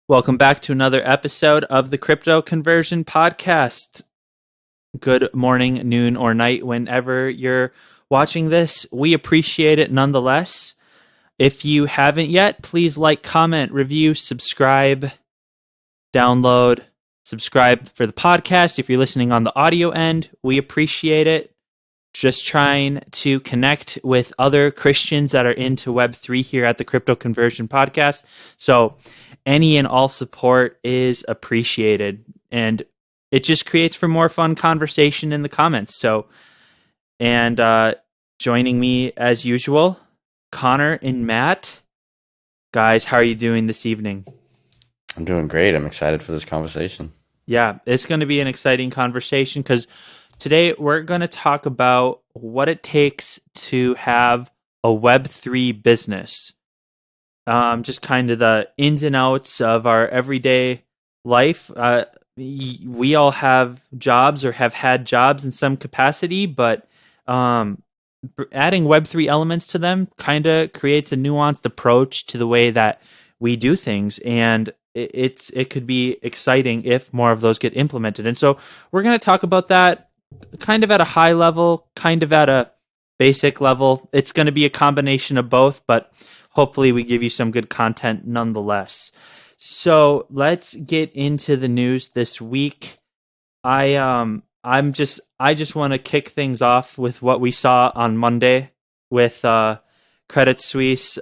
Welcome back to another episode of the Crypto Conversion Podcast. Good morning, noon, or night, whenever you're watching this. We appreciate it nonetheless. If you haven't yet, please like, comment, review, subscribe, download, subscribe for the podcast. If you're listening on the audio end, we appreciate it. Just trying to connect with other Christians that are into Web3 here at the Crypto Conversion Podcast. So any and all support is appreciated, and it just creates for more fun conversation in the comments. So, and joining me as usual, Connor and Matt. Guys, how are you doing this evening? I'm doing great. I'm excited for this conversation. Yeah, it's going to be an exciting conversation because today we're going to talk about what it takes to have a Web3 business. Just kind of the ins and outs of our everyday life. We all have jobs or have had jobs in some capacity, but adding Web3 elements to them kind of creates a nuanced approach to the way that we do things. And it could be exciting if more of those get implemented. And so we're going to talk about that kind of at a high level, kind of at a basic level. It's going to be a combination of both, but hopefully we give you some good content nonetheless. So let's get into the news this week. I just want to kick things off with what we saw on Monday with Credit Suisse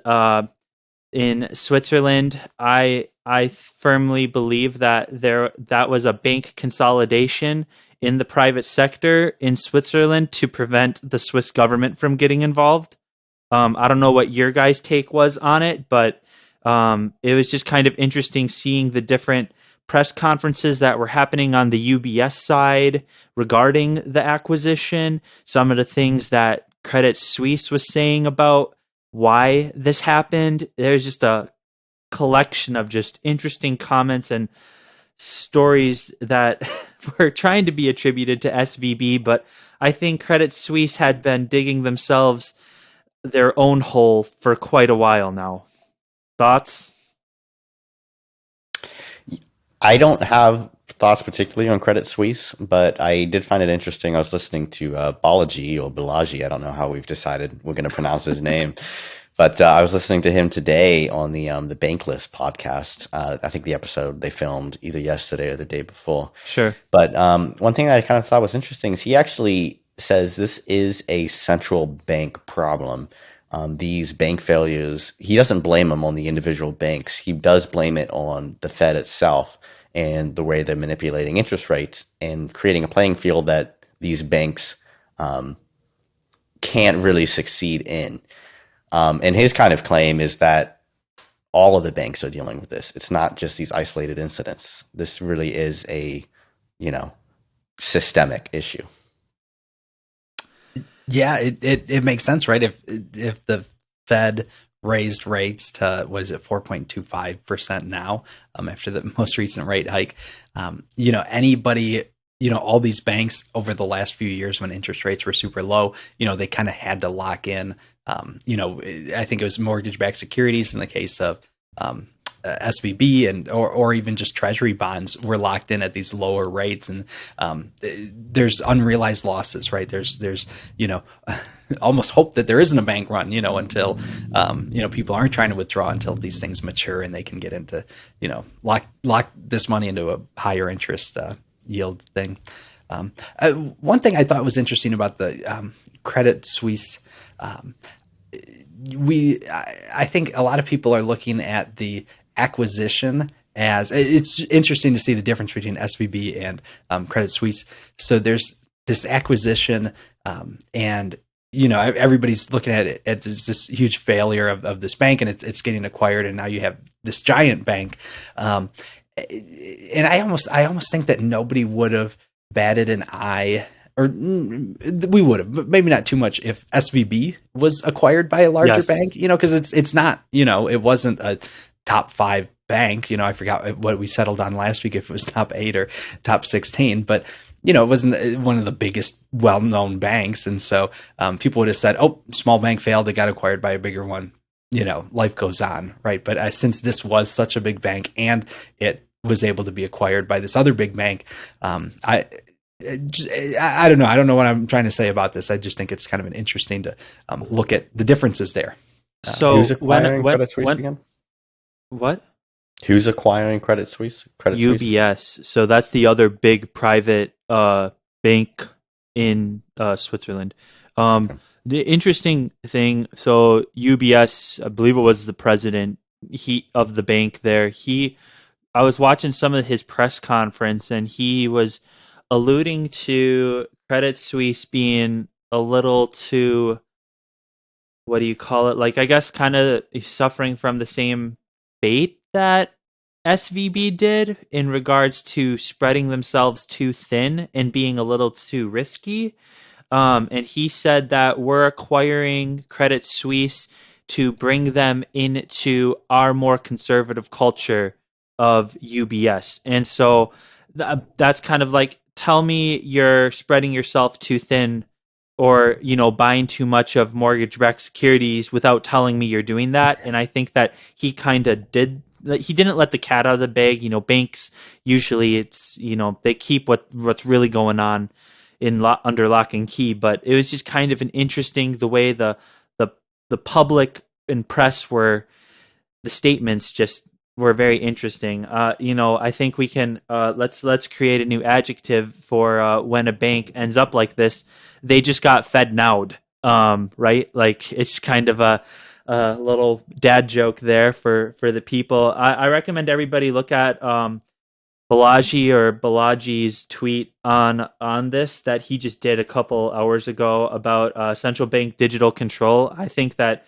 in Switzerland. I firmly believe that that was a bank consolidation in the private sector in Switzerland to prevent the Swiss government from getting involved. I don't know what your guys' take was on it, but it was just kind of interesting seeing the different press conferences that were happening on the UBS side regarding the acquisition, some of the things that Credit Suisse was saying about why this happened. There's just a collection of just interesting comments and stories that were trying to be attributed to SVB, but I think Credit Suisse had been digging themselves their own hole for quite a while now. Thoughts? I don't have thoughts particularly on Credit Suisse, but I did find it interesting. I was listening to Balaji or Balaji. I don't know how we've decided we're going to pronounce his name, but I was listening to him today on the Bankless podcast. I think the episode they filmed either yesterday or the day before. Sure. But one thing that I kind of thought was interesting is he actually says this is a central bank problem. These bank failures, he doesn't blame them on the individual banks. He does blame it on the Fed itself and the way they're manipulating interest rates and creating a playing field that these banks can't really succeed in. And his kind of claim is that all of the banks are dealing with this. It's not just these isolated incidents. This really is a, systemic issue. Yeah, it makes sense, right? If the Fed raised rates to, what is it, 4.25% now, after the most recent rate hike, anybody, all these banks over the last few years when interest rates were super low, they kind of had to lock in, I think it was mortgage-backed securities in the case of SVB and or even just treasury bonds were locked in at these lower rates, and there's unrealized losses, right? There's almost hope that there isn't a bank run, until people aren't trying to withdraw until these things mature and they can get into lock this money into a higher interest yield thing. One thing I thought was interesting about the Credit Suisse. I think a lot of people are looking at the acquisition as, it's interesting to see the difference between SVB and Credit Suisse. So there's this acquisition, and everybody's looking at it as this huge failure of this bank, and it's getting acquired, and now you have this giant bank. And I almost think that nobody would have batted an eye, or we would have, but maybe not too much, if SVB was acquired by a larger bank, because it's not, it wasn't a top 5 bank. I forgot what we settled on last week, if it was top 8 or top 16, but it wasn't one of the biggest well-known banks. And so people would have said, oh, small bank failed, it got acquired by a bigger one. life goes on, right? But since this was such a big bank and it was able to be acquired by this other big bank, I don't know. I don't know what I'm trying to say about this. I just think it's kind of an interesting to look at the differences there. Who's So acquiring Credit Suisse again? what? Who's acquiring Credit Suisse? Credit Suisse? UBS. So that's the other big private bank in Switzerland. Okay. The interesting thing, so UBS, I believe it was the president of the bank there. I was watching some of his press conference, and he was alluding to Credit Suisse being a little too, what do you call it? Like, I guess kind of suffering from the same fate that SVB did in regards to spreading themselves too thin and being a little too risky. And he said that we're acquiring Credit Suisse to bring them into our more conservative culture of UBS. And so that's kind of like, tell me you're spreading yourself too thin, or buying too much of mortgage-backed securities without telling me you're doing that. And I think that he kind of did. He didn't let the cat out of the bag. Banks usually, it's they keep what's really going on under lock and key. But it was just kind of an interesting, the way the the public and press were, the statements just were very interesting. I think we can, let's create a new adjective for when a bank ends up like this. They just got Fed nowed, right? Like, it's kind of a little dad joke there for the people. I recommend everybody look at Balaji's tweet on this that he just did a couple hours ago about central bank digital control. I think that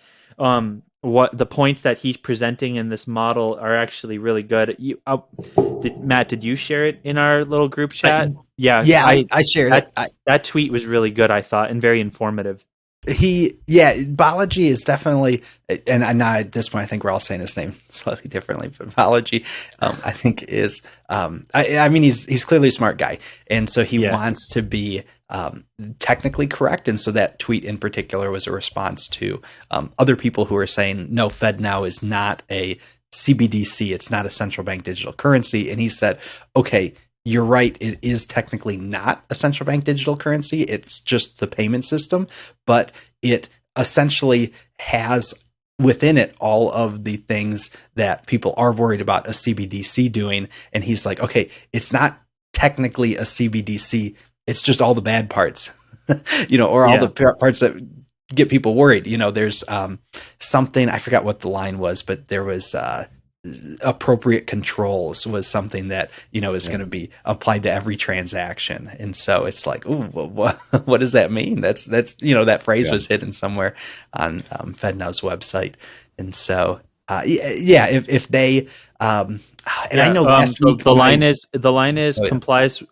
what the points that he's presenting in this model are actually really good. Matt, did you share it in our little group chat? Yeah, I shared it. That tweet was really good, I thought, and very informative. Balaji is definitely, and now at this point, I think we're all saying his name slightly differently, but Balaji, I think is, I mean, he's clearly a smart guy. And so he wants to be technically correct. And so that tweet in particular was a response to other people who are saying, no, Fed now is not a CBDC. It's not a central bank digital currency. And he said, okay, you're right. It is technically not a central bank digital currency. It's just the payment system, but it essentially has within it all of the things that people are worried about a CBDC doing. And he's like, okay, it's not technically a CBDC. It's just all the bad parts, or all the parts that get people worried. There's something, I forgot what the line was, but there was appropriate controls was something that is going to be applied to every transaction. And so it's like, ooh, what does that mean? That's that phrase was hidden somewhere on FedNow's website. And so if they and I know last week the line is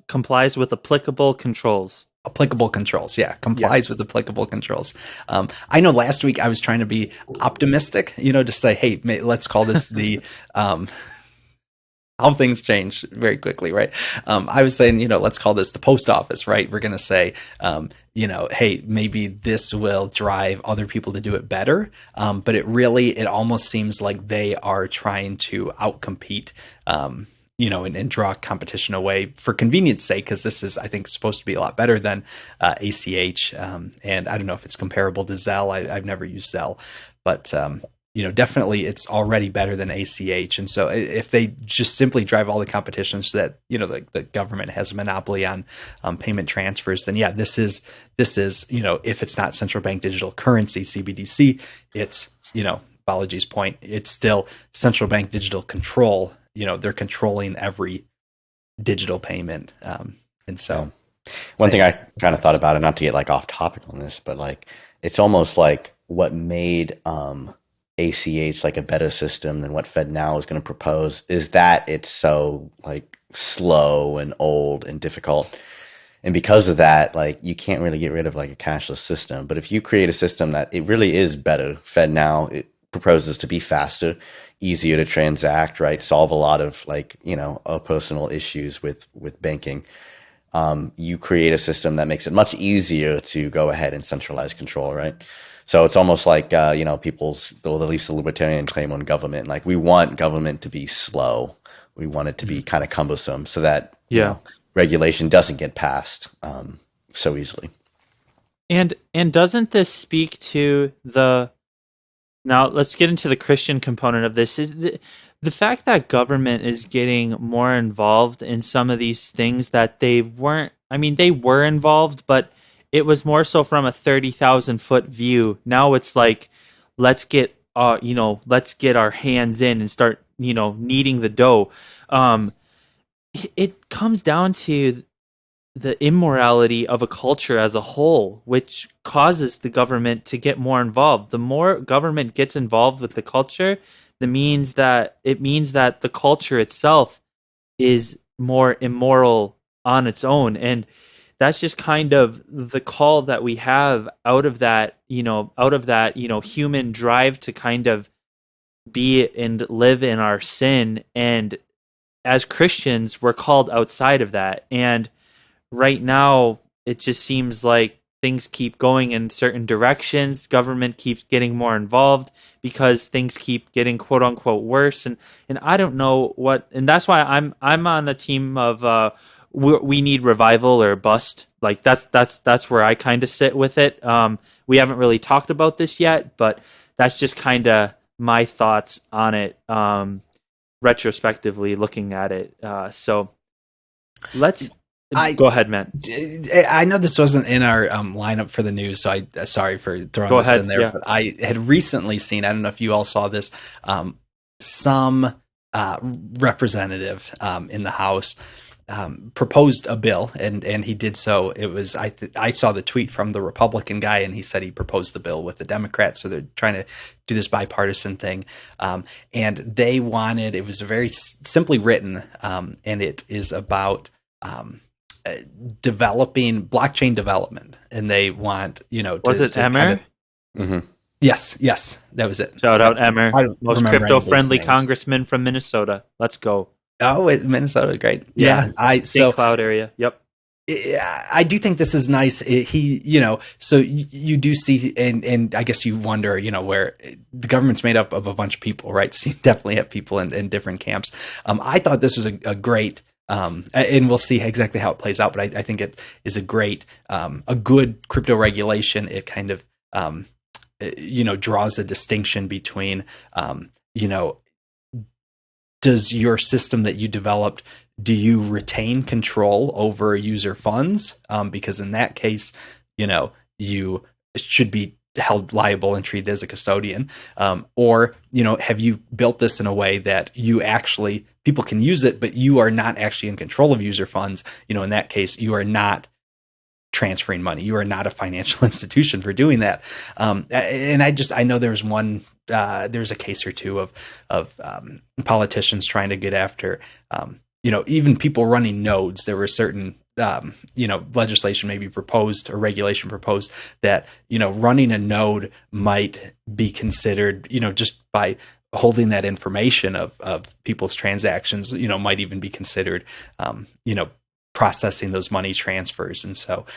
complies with applicable controls. Applicable controls, complies with applicable controls. I know last week I was trying to be optimistic, to say, hey, let's call this the how things change very quickly, right? I was saying, let's call this the post office, right? We're going to say, hey, maybe this will drive other people to do it better. But it almost seems like they are trying to outcompete and draw competition away for convenience sake, because this is, I think, supposed to be a lot better than ACH. And I don't know if it's comparable to Zelle. I've never used Zelle, but definitely it's already better than ACH. And so if they just simply drive all the competition so that, the government has a monopoly on payment transfers, then this is, if it's not central bank digital currency, CBDC, it's, Balaji's point, it's still central bank digital control. They're controlling every digital payment. And so one thing I kind of thought about it, not to get like off topic on this, but like, it's almost like what made ACH like a better system than what FedNow is going to propose is that it's so like slow and old and difficult. And because of that, like, you can't really get rid of like a cashless system. But if you create a system that it really is better, FedNow, it proposes to be faster, easier to transact, right? Solve a lot of like, personal issues with banking. You create a system that makes it much easier to go ahead and centralize control, right? So it's almost like people's, well, at least the libertarian claim on government, like we want government to be slow, we want it to be kind of cumbersome, so that Yeah. regulation doesn't get passed so easily. And doesn't this speak to the, now let's get into the Christian component of this, is the fact that government is getting more involved in some of these things that they weren't. I mean, they were involved, but it was more so from a 30,000-foot view. Now it's like, let's get let's get our hands in and start, kneading the dough. Um, it comes down to the immorality of a culture as a whole, which causes the government to get more involved. The more government gets involved with the culture, it means that the culture itself is more immoral on its own. And that's just kind of the call that we have out of that, human drive to kind of be and live in our sin. And as Christians, we're called outside of that. And right now, it just seems like things keep going in certain directions. Government keeps getting more involved because things keep getting quote unquote worse. And I don't know what, and that's why I'm on a team of we need revival or bust. Like that's where I kind of sit with it. We haven't really talked about this yet, but that's just kind of my thoughts on it. Retrospectively looking at it. So let's go ahead, Matt. I know this wasn't in our lineup for the news, so I sorry for throwing Go this ahead, in there. yeah. But I had recently seen, I don't know if you all saw this, some representative in the House proposed a bill, and he did so. It was I saw the tweet from the Republican guy, and he said he proposed the bill with the Democrats, so they're trying to do this bipartisan thing, and they wanted, it was very simply written, and it is about developing blockchain development, and they want Was it Emmer? Yes, that was it. Shout out Emmer, most crypto friendly names. Congressman from Minnesota. Let's go. Oh, Minnesota, great. Yeah, so Cloud area. Yep. I do think this is nice. So you do see, and I guess you wonder, where the government's made up of a bunch of people, right? So you definitely have people in different camps. I thought this was a great, and we'll see exactly how it plays out, but I think it is a good crypto regulation. It kind of, draws a distinction between, does your system that you developed, do you retain control over user funds? Because in that case, you should be held liable and treated as a custodian. Or, have you built this in a way that people can use it, but you are not actually in control of user funds? In that case, you are not transferring money. You are not a financial institution for doing that. And I know there's a case or two of politicians trying to get after, even people running nodes. There were certain, legislation maybe proposed or regulation proposed that, running a node might be considered, just by holding that information of people's transactions, might even be considered, processing those money transfers. And so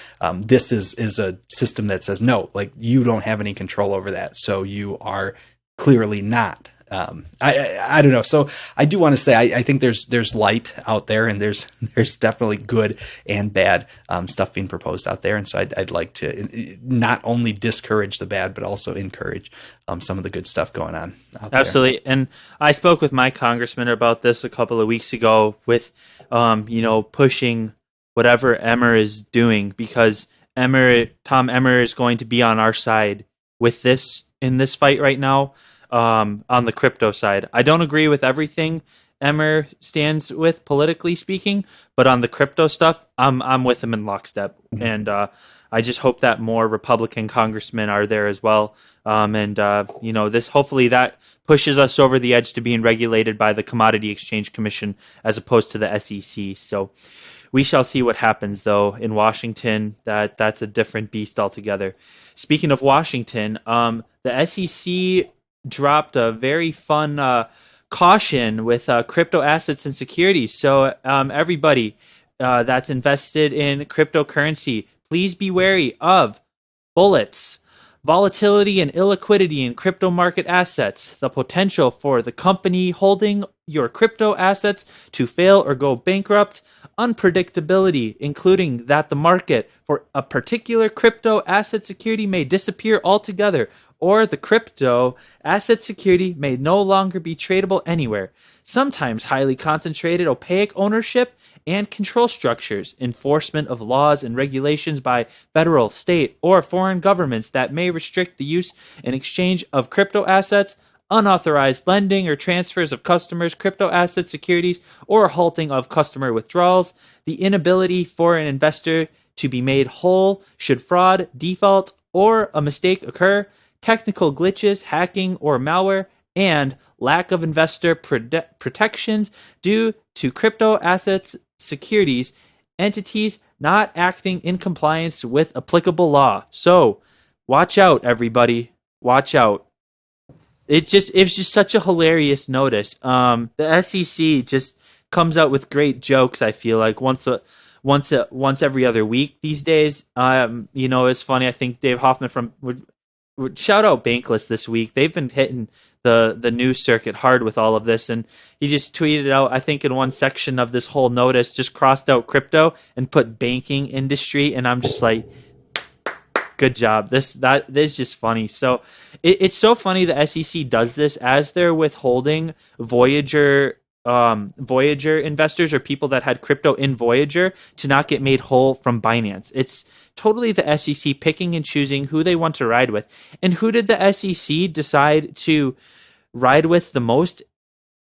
this is a system that says, no, like, you don't have any control over that. So you are clearly not. I don't know. So I do want to say, I think there's light out there, and there's definitely good and bad stuff being proposed out there. And so I'd like to not only discourage the bad, but also encourage some of the good stuff going on out there. Absolutely. And I spoke with my congressman about this a couple of weeks ago with, pushing whatever Emmer is doing, because Tom Emmer is going to be on our side with this, in this fight right now. On the crypto side, I don't agree with everything Emmer stands with, politically speaking, but on the crypto stuff, I'm with him in lockstep. Mm-hmm. And I just hope that more Republican congressmen are there as well. This, hopefully that pushes us over the edge to being regulated by the Commodity Exchange Commission as opposed to the SEC. So we shall see what happens, though, in Washington. That's a different beast altogether. Speaking of Washington, the SEC dropped a very fun caution with crypto assets and securities. So everybody that's invested in cryptocurrency, please be wary of bullets, Volatility and illiquidity in crypto market assets, the potential for the company holding your crypto assets to fail or go bankrupt, unpredictability, including that the market for a particular crypto asset security may disappear altogether, or the crypto asset security may no longer be tradable anywhere. Sometimes highly concentrated, opaque ownership and control structures, enforcement of laws and regulations by federal, state, or foreign governments that may restrict the use and exchange of crypto assets, unauthorized lending or transfers of customers' crypto asset securities, or halting of customer withdrawals, the inability for an investor to be made whole should fraud, default, or a mistake occur, technical glitches, hacking, or malware, and lack of investor protections due to crypto assets securities entities not acting in compliance with applicable law. So, watch out, everybody. Watch out. It's just such a hilarious notice. The SEC just comes out with great jokes. I feel like once every other week these days. It's funny. I think Dave Hoffman would shout out Bankless this week. They've been hitting the news circuit hard with all of this, and he just tweeted out, I think in one section of this whole notice, just crossed out crypto and put banking industry, and I'm just like, good job. This is just funny. So it's so funny the SEC does this as they're withholding Voyager investors or people that had crypto in Voyager to not get made whole from Binance. It's totally the SEC picking and choosing who they want to ride with. And who did the SEC decide to ride with the most?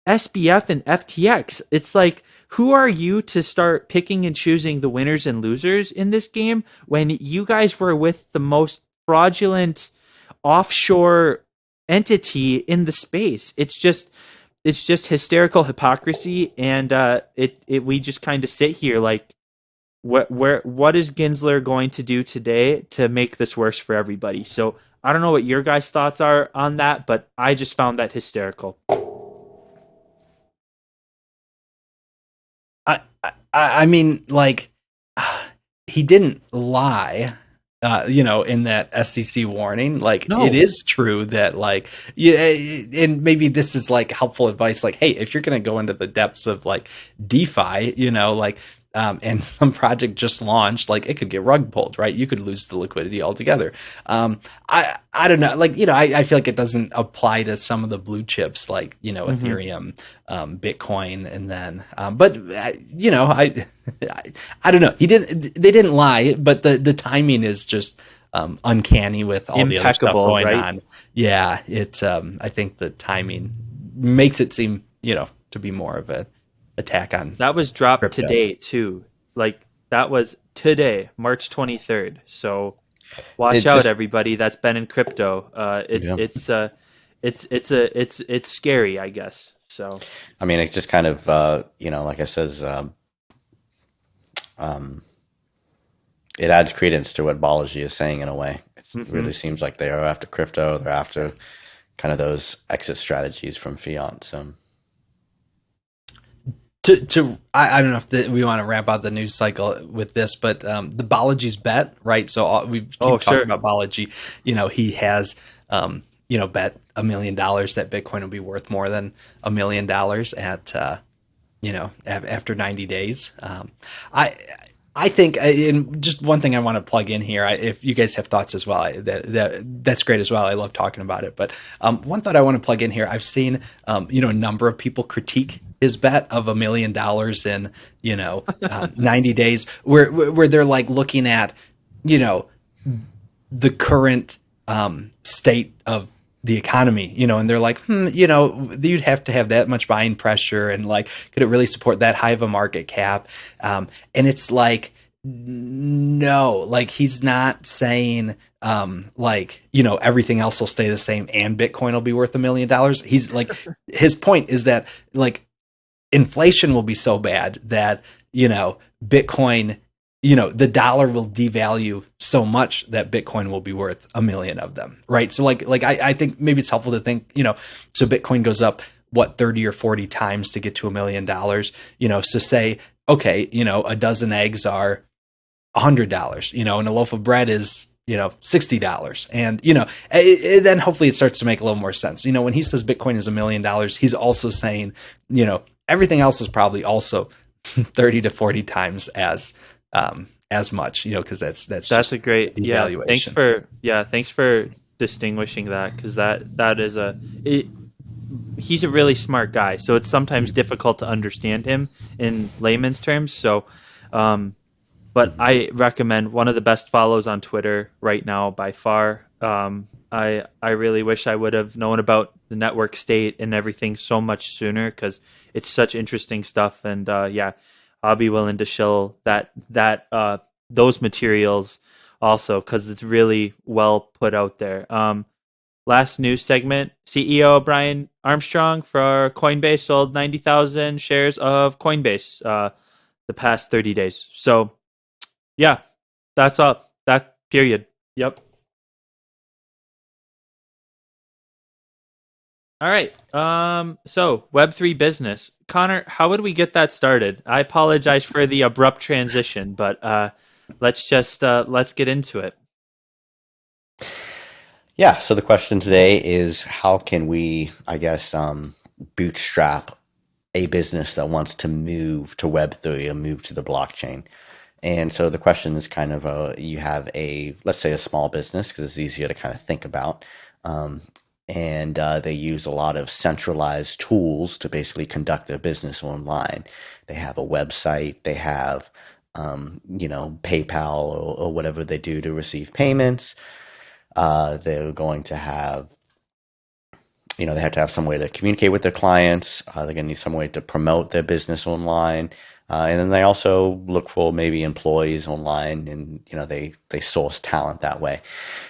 SBF and FTX. It's like, who are you to start picking and choosing the winners and losers in this game when you guys were with the most fraudulent offshore entity in the space? It's just hysterical hypocrisy, and we just kind of sit here like, what is Gensler going to do today to make this worse for everybody? So I don't know what your guys' thoughts are on that, but I just found that hysterical. I mean, like, he didn't lie, in that SEC warning. Like, No. It is true that, like, yeah, and maybe this is like helpful advice. Like, hey, if you're going to go into the depths of like DeFi, and some project just launched, like, it could get rug pulled, right? You could lose the liquidity altogether. I don't know, like, I feel like it doesn't apply to some of the blue chips, like, Ethereum, Bitcoin, and then, but I don't know. They didn't lie, but the timing is just uncanny with all the other stuff going on. Yeah, I think the timing makes it seem, to be more of a attack on that was dropped crypto today too. Like, that was today, March 23rd. So watch out, everybody that's been in crypto. It's scary, I guess. So I mean, it just kind of like I says, it adds credence to what Balaji is saying in a way. It really seems like they are after crypto. They're after kind of those exit strategies from fiat. So. I don't know if we want to wrap out the news cycle with this, but the Balaji's bet, right? So we keep talking about Balaji. He has, bet $1 million that Bitcoin will be worth more than $1 million at, after 90 days. I think, and just one thing I want to plug in here, if you guys have thoughts as well, that's great as well. I love talking about it. But one thought I want to plug in here, I've seen, a number of people critique his bet of $1 million in, 90 days, where they're like looking at, the current state of the economy, and they're like, you'd have to have that much buying pressure, and like, could it really support that high of a market cap? And it's like, no, like, he's not saying, everything else will stay the same and Bitcoin will be worth $1 million. He's like, his point is that, like, inflation will be so bad that, Bitcoin, the dollar will devalue so much that Bitcoin will be worth $1 million of them. Right. So I think maybe it's helpful to think, so Bitcoin goes up, 30 or 40 times to get to $1 million, so say, okay, a dozen eggs are $100, and a loaf of bread is $60. And, then hopefully it starts to make a little more sense. When he says Bitcoin is $1 million, he's also saying, everything else is probably also 30 to 40 times as much, because that's That's just a great, the yeah. evaluation. Thanks for distinguishing that, because that is he's a really smart guy, so it's sometimes difficult to understand him in layman's terms. So, but I recommend one of the best follows on Twitter right now by far. I really wish I would have known about the network state and everything so much sooner, because it's such interesting stuff. And yeah, I'll be willing to show that those materials also, because it's really well put out there. Last news segment: CEO Brian Armstrong for Coinbase sold 90,000 shares of Coinbase the past 30 days. So yeah, that's up. That period. Yep. All right. So Web3 business. Connor, how would we get that started? I apologize for the abrupt transition, but let's get into it. Yeah. So the question today is, how can we, I guess, bootstrap a business that wants to move to Web3 or move to the blockchain? And so the question is kind of you have let's say a small business, because it's easier to kind of think about. Um, and they use a lot of centralized tools to basically conduct their business online. They have a website, they have, PayPal or whatever they do to receive payments. They're going to have, they have to have some way to communicate with their clients. They're going to need some way to promote their business online. And then they also look for maybe employees online, and they source talent that way.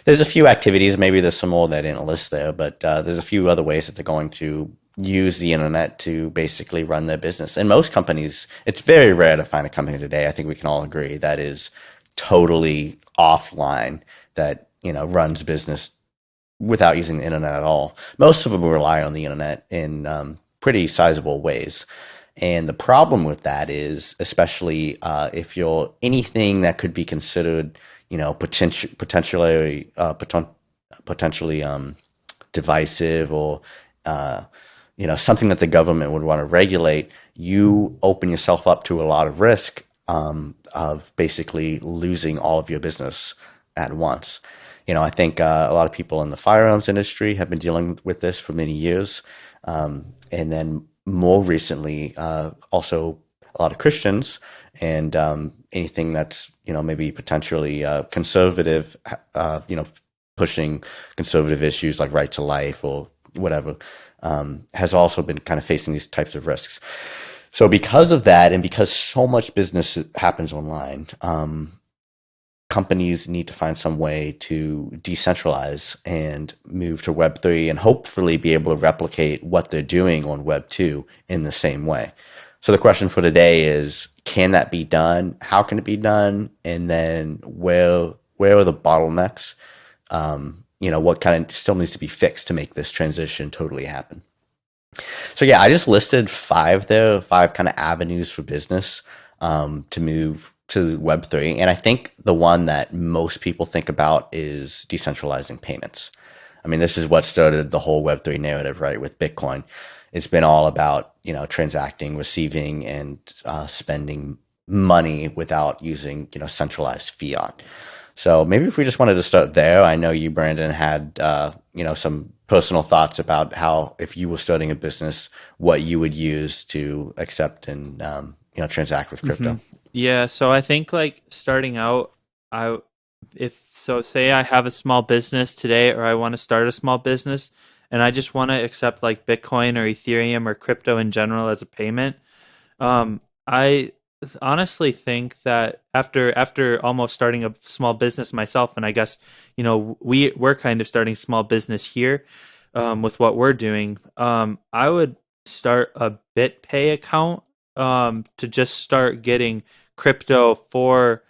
There's a few activities, maybe there's some more that I didn't list there, but there's a few other ways that they're going to use the internet to basically run their business. And most companies, it's very rare to find a company today, I think we can all agree, that is totally offline, that runs business without using the internet at all. Most of them rely on the internet in pretty sizable ways. And the problem with that is, especially if you're anything that could be considered, potentially divisive, or something that the government would want to regulate, you open yourself up to a lot of risk of basically losing all of your business at once. I think a lot of people in the firearms industry have been dealing with this for many years. And then more recently, also a lot of Christians, and anything that's, maybe potentially conservative, pushing conservative issues like right to life or whatever, has also been kind of facing these types of risks. So because of that, and because so much business happens online, companies need to find some way to decentralize and move to Web3, and hopefully be able to replicate what they're doing on Web2 in the same way. So the question for today is, can that be done? How can it be done? And then where are the bottlenecks? What kind of still needs to be fixed to make this transition totally happen? So yeah, I just listed five kind of avenues for business to move to Web3. And I think the one that most people think about is decentralizing payments. I mean, this is what started the whole Web3 narrative, right? With Bitcoin. It's been all about, transacting, receiving, and spending money without using, centralized fiat. So maybe if we just wanted to start there. I know you, Brandon, had, some personal thoughts about how, if you were starting a business, what you would use to accept and, transact with crypto. Yeah, so I think, like, starting out, I if so say I have a small business today, or I want to start a small business, and I just want to accept like Bitcoin or Ethereum or crypto in general as a payment. I honestly think that after almost starting a small business myself, and I guess we're kind of starting small business here, with what we're doing. I would start a BitPay account, to just start getting crypto for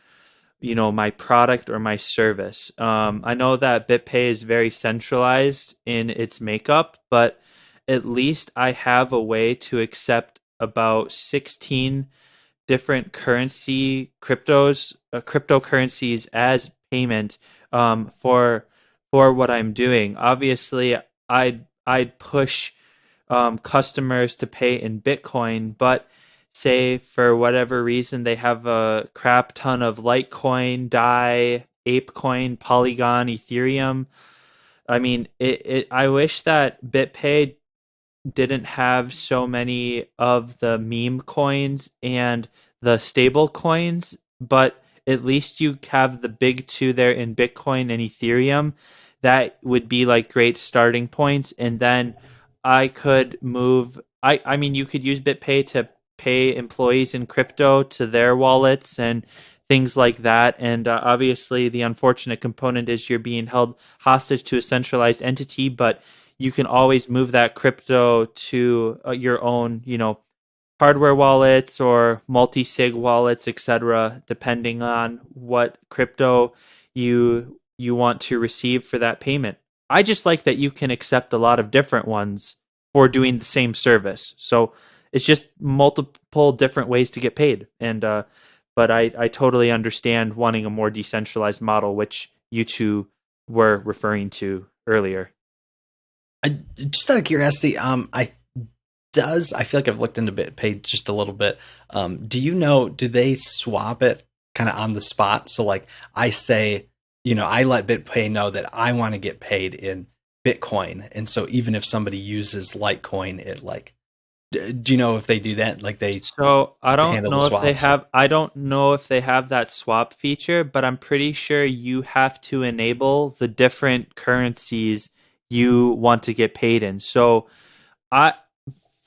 my product or my service. I know that BitPay is very centralized in its makeup, but at least I have a way to accept about 16 different cryptocurrencies as payment for what I'm doing. Obviously, I'd push customers to pay in Bitcoin, but say for whatever reason they have a crap ton of Litecoin, Dai, ApeCoin, Polygon, Ethereum. I mean, I wish that BitPay didn't have so many of the meme coins and the stable coins, but at least you have the big two there in Bitcoin and Ethereum. That would be like great starting points. And then I could move. I mean, you could use BitPay to pay employees in crypto to their wallets and things like that. And obviously, the unfortunate component is you're being held hostage to a centralized entity, but you can always move that crypto to your own, hardware wallets or multi-sig wallets, etc., depending on what crypto you want to receive for that payment. I just like that you can accept a lot of different ones for doing the same service. So it's just multiple different ways to get paid. And but I totally understand wanting a more decentralized model, which you two were referring to earlier. Just out of curiosity, I feel like I've looked into BitPay just a little bit. Do they swap it kind of on the spot? So like I say, I let BitPay know that I want to get paid in Bitcoin. And so even if somebody uses Litecoin, it like, do you know if they do that? Like they So handle the swaps? I don't know if they have that swap feature, but I'm pretty sure you have to enable the different currencies you want to get paid in. So I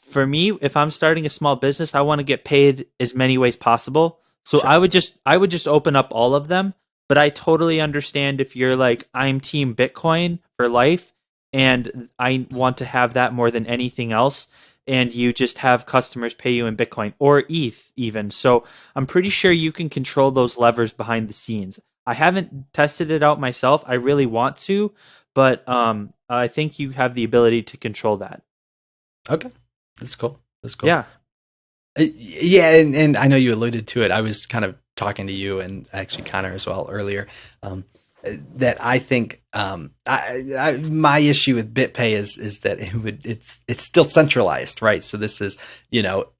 for me, if I'm starting a small business, I want to get paid as many ways possible. So Sure. I would just open up all of them, but I totally understand if you're like I'm team Bitcoin for life and I want to have that more than anything else and you just have customers pay you in Bitcoin or ETH even. So I'm pretty sure you can control those levers behind the scenes. I haven't tested it out myself. I really want to, but I think you have the ability to control that. Okay. That's cool. That's cool. Yeah. Yeah, and I know you alluded to it. I was kind of talking to you and actually Connor as well earlier. That I think my issue with BitPay is that it's still centralized, right? So this is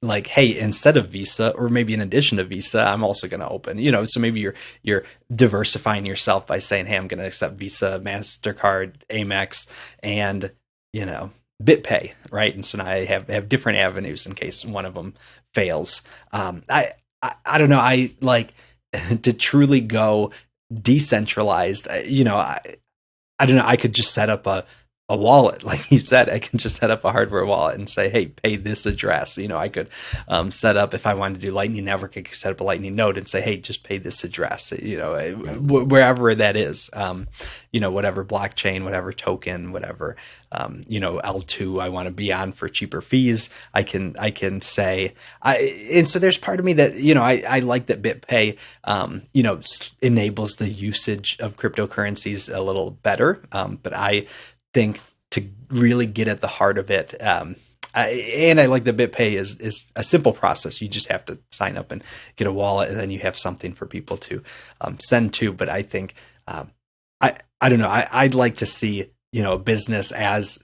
like, hey, instead of Visa or maybe in addition to Visa, I'm also going to open, so maybe you're diversifying yourself by saying, hey, I'm going to accept Visa, Mastercard, Amex, and BitPay, right? And so now I have different avenues in case one of them fails. I don't know. I like to truly go decentralized. I don't know. I could just set up a wallet, like you said. I can just set up a hardware wallet and say, "Hey, pay this address." I could set up if I wanted to do Lightning Network. I could set up a Lightning node and say, "Hey, just pay this address." Wherever that is. Whatever blockchain, whatever token, whatever. L2 I want to be on for cheaper fees. I can say, and so there's part of me that I like that BitPay enables the usage of cryptocurrencies a little better, but I think to really get at the heart of it, and I like that BitPay is a simple process. You just have to sign up and get a wallet, and then you have something for people to send to. But I think I don't know. I'd like to see a business if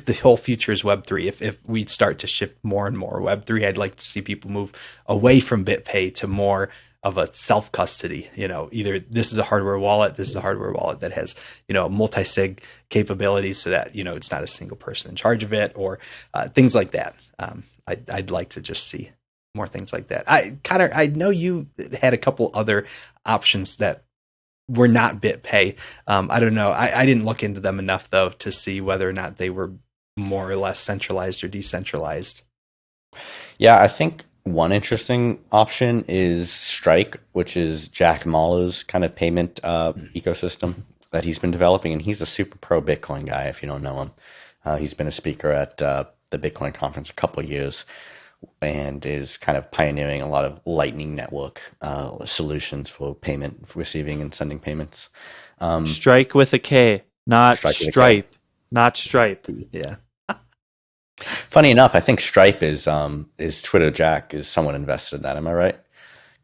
the whole future is Web3, if we start to shift more and more Web3, I'd like to see people move away from BitPay to more of a self custody. Either this is a hardware wallet, this is a hardware wallet that has multi-sig capabilities, so that it's not a single person in charge of it, or things like that. I'd like to just see more things like that. Connor, I know you had a couple other options that were not BitPay. I don't know. I didn't look into them enough though to see whether or not they were more or less centralized or decentralized. Yeah, I think one interesting option is Strike, which is Jack Mallow's kind of payment ecosystem that he's been developing, and he's a super pro Bitcoin guy. If you don't know him, he's been a speaker at the Bitcoin conference a couple of years, and is kind of pioneering a lot of Lightning Network solutions for payment, for receiving and sending payments. Strike with a K, not Strike with a K. Stripe, not Stripe. Yeah. Funny enough, I think Stripe is Twitter Jack is somewhat invested in that. Am I right?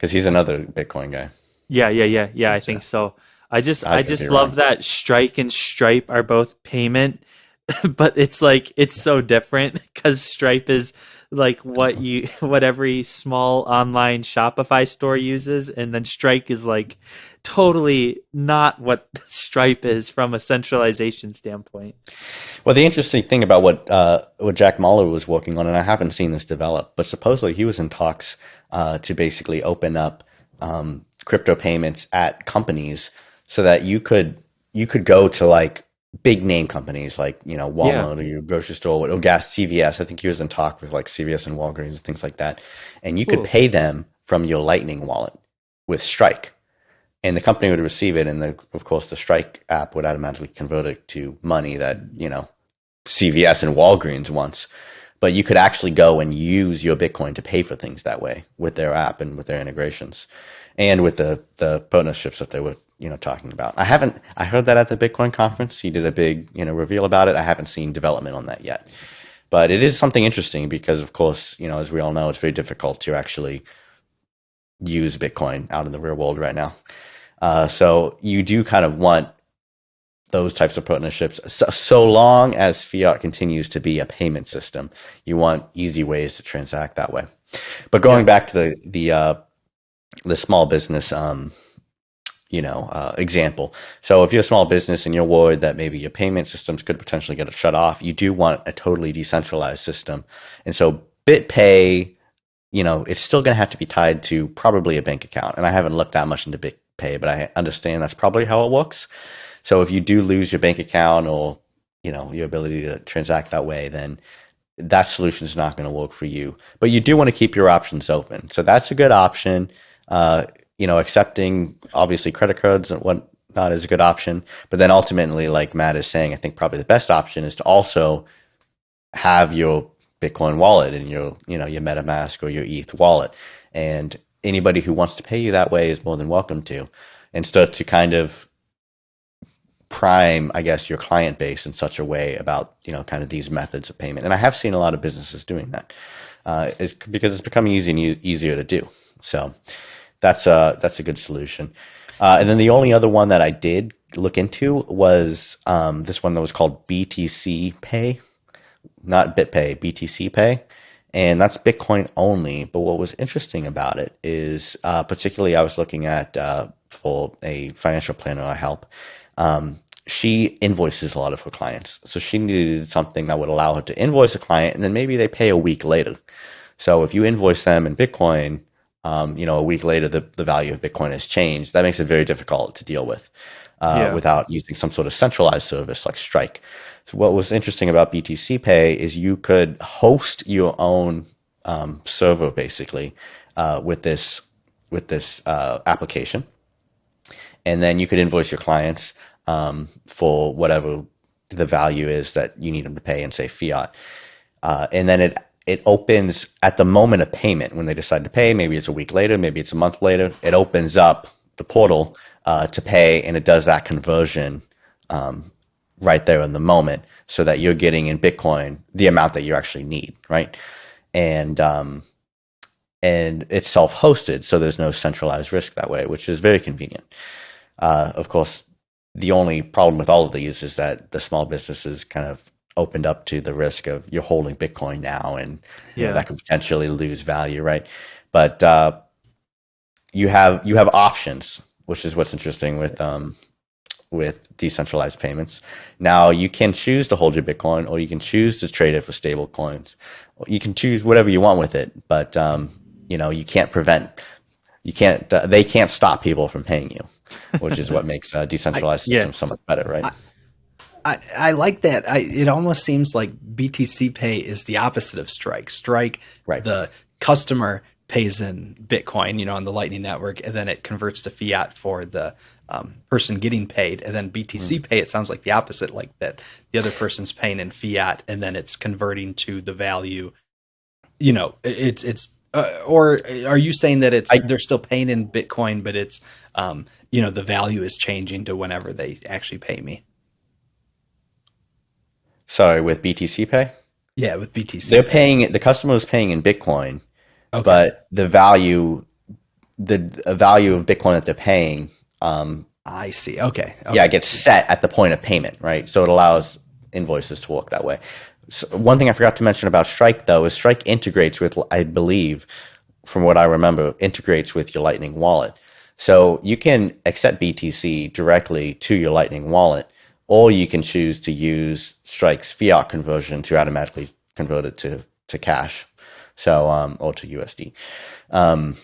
because he's another Bitcoin guy. Yeah. I Think think so. so. I I could be just wrong. love that Strike and Stripe are both payment, but it's like it's so different because Stripe is like what every small online Shopify store uses, and then Strike is like totally not what Stripe is from a centralization standpoint. Well, the interesting thing about what Jack Mahler was working on, and I haven't seen this develop, but supposedly he was in talks to basically open up crypto payments at companies so that you could go to like big name companies like Yeah, Walmart or your grocery store or gas CVS. I think he was in talk with like CVS and Walgreens and things like that, and you could cool. pay them from your Lightning wallet with Strike, and the company would receive it, and of course the Strike app would automatically convert it to money that CVS and Walgreens wants. But you could actually go and use your Bitcoin to pay for things that way with their app and with their integrations, and with the partnerships that they were talking about. I heard that at the Bitcoin conference. He did a big reveal about it. I haven't seen development on that yet, but it is something interesting because of course as we all know, it's very difficult to actually use Bitcoin out in the real world right now. So you do kind of want those types of partnerships. So long as fiat continues to be a payment system, you want easy ways to transact that way. But Yeah, going back to the small business, example. So if you're a small business and you're worried that maybe your payment systems could potentially get shut off, you do want a totally decentralized system. And so BitPay, it's still going to have to be tied to probably a bank account. And I haven't looked that much into BitPay, but I understand that's probably how it works. So if you do lose your bank account or your ability to transact that way, then that solution is not going to work for you. But you do want to keep your options open. So that's a good option. Accepting obviously credit cards and whatnot is a good option. But then ultimately, like Matt is saying, I think probably the best option is to also have your Bitcoin wallet and your MetaMask or your ETH wallet. And anybody who wants to pay you that way is more than welcome to, and start to kind of prime, I guess, your client base in such a way about kind of these methods of payment. And I have seen a lot of businesses doing that. Is because it's becoming easier to do. So that's a good solution. And then the only other one that I did look into was this one that was called BTC Pay, not BitPay, BTC Pay. And that's Bitcoin only. But what was interesting about it is, particularly I was looking at for a financial planner I help. She invoices a lot of her clients. So she needed something that would allow her to invoice a client and then maybe they pay a week later. So if you invoice them in Bitcoin, a week later, the value of Bitcoin has changed. That makes it very difficult to deal with yeah, without using some sort of centralized service like Strike. So what was interesting about BTC Pay is you could host your own server basically with this application, and then you could invoice your clients for whatever the value is that you need them to pay in, say, fiat. And then it opens at the moment of payment when they decide to pay. Maybe it's a week later, maybe it's a month later. It opens up the portal to pay, and it does that conversion right there in the moment, so that you're getting in Bitcoin the amount that you actually need, right? And it's self-hosted, so there's no centralized risk that way, which is very convenient. Of course, the only problem with all of these is that the small businesses kind of opened up to the risk of you're holding Bitcoin now, and yeah, that could potentially lose value, right? But you have options, which is what's interesting with decentralized payments. Now you can choose to hold your Bitcoin, or you can choose to trade it for stable coins. You can choose whatever you want with it, but you can't they can't stop people from paying you, which is what makes a I decentralized yeah, system so much better, right? I like that. It almost seems like BTC Pay is the opposite of Strike. Strike, Right. the customer pays in Bitcoin, on the Lightning Network, and then it converts to fiat for the person getting paid. And then BTC Pay, it sounds like the opposite, like that the other person's paying in fiat, and then it's converting to the value. It's. Or are you saying that I they're still paying in Bitcoin, but it's the value is changing to whenever they actually pay me? Sorry, with BTC Pay, Yeah, with BTC Pay. the customer is paying in Bitcoin, Okay. but the value the value of Bitcoin that they're paying, I see. Okay. yeah, it gets set at the point of payment, right? So it allows invoices to work that way. So one thing I forgot to mention about Strike, though, is Strike integrates with, I believe, from what I remember, integrates with your Lightning wallet. So you can accept BTC directly to your Lightning wallet, or you can choose to use Strike's fiat conversion to automatically convert it to cash, so or to USD. Um,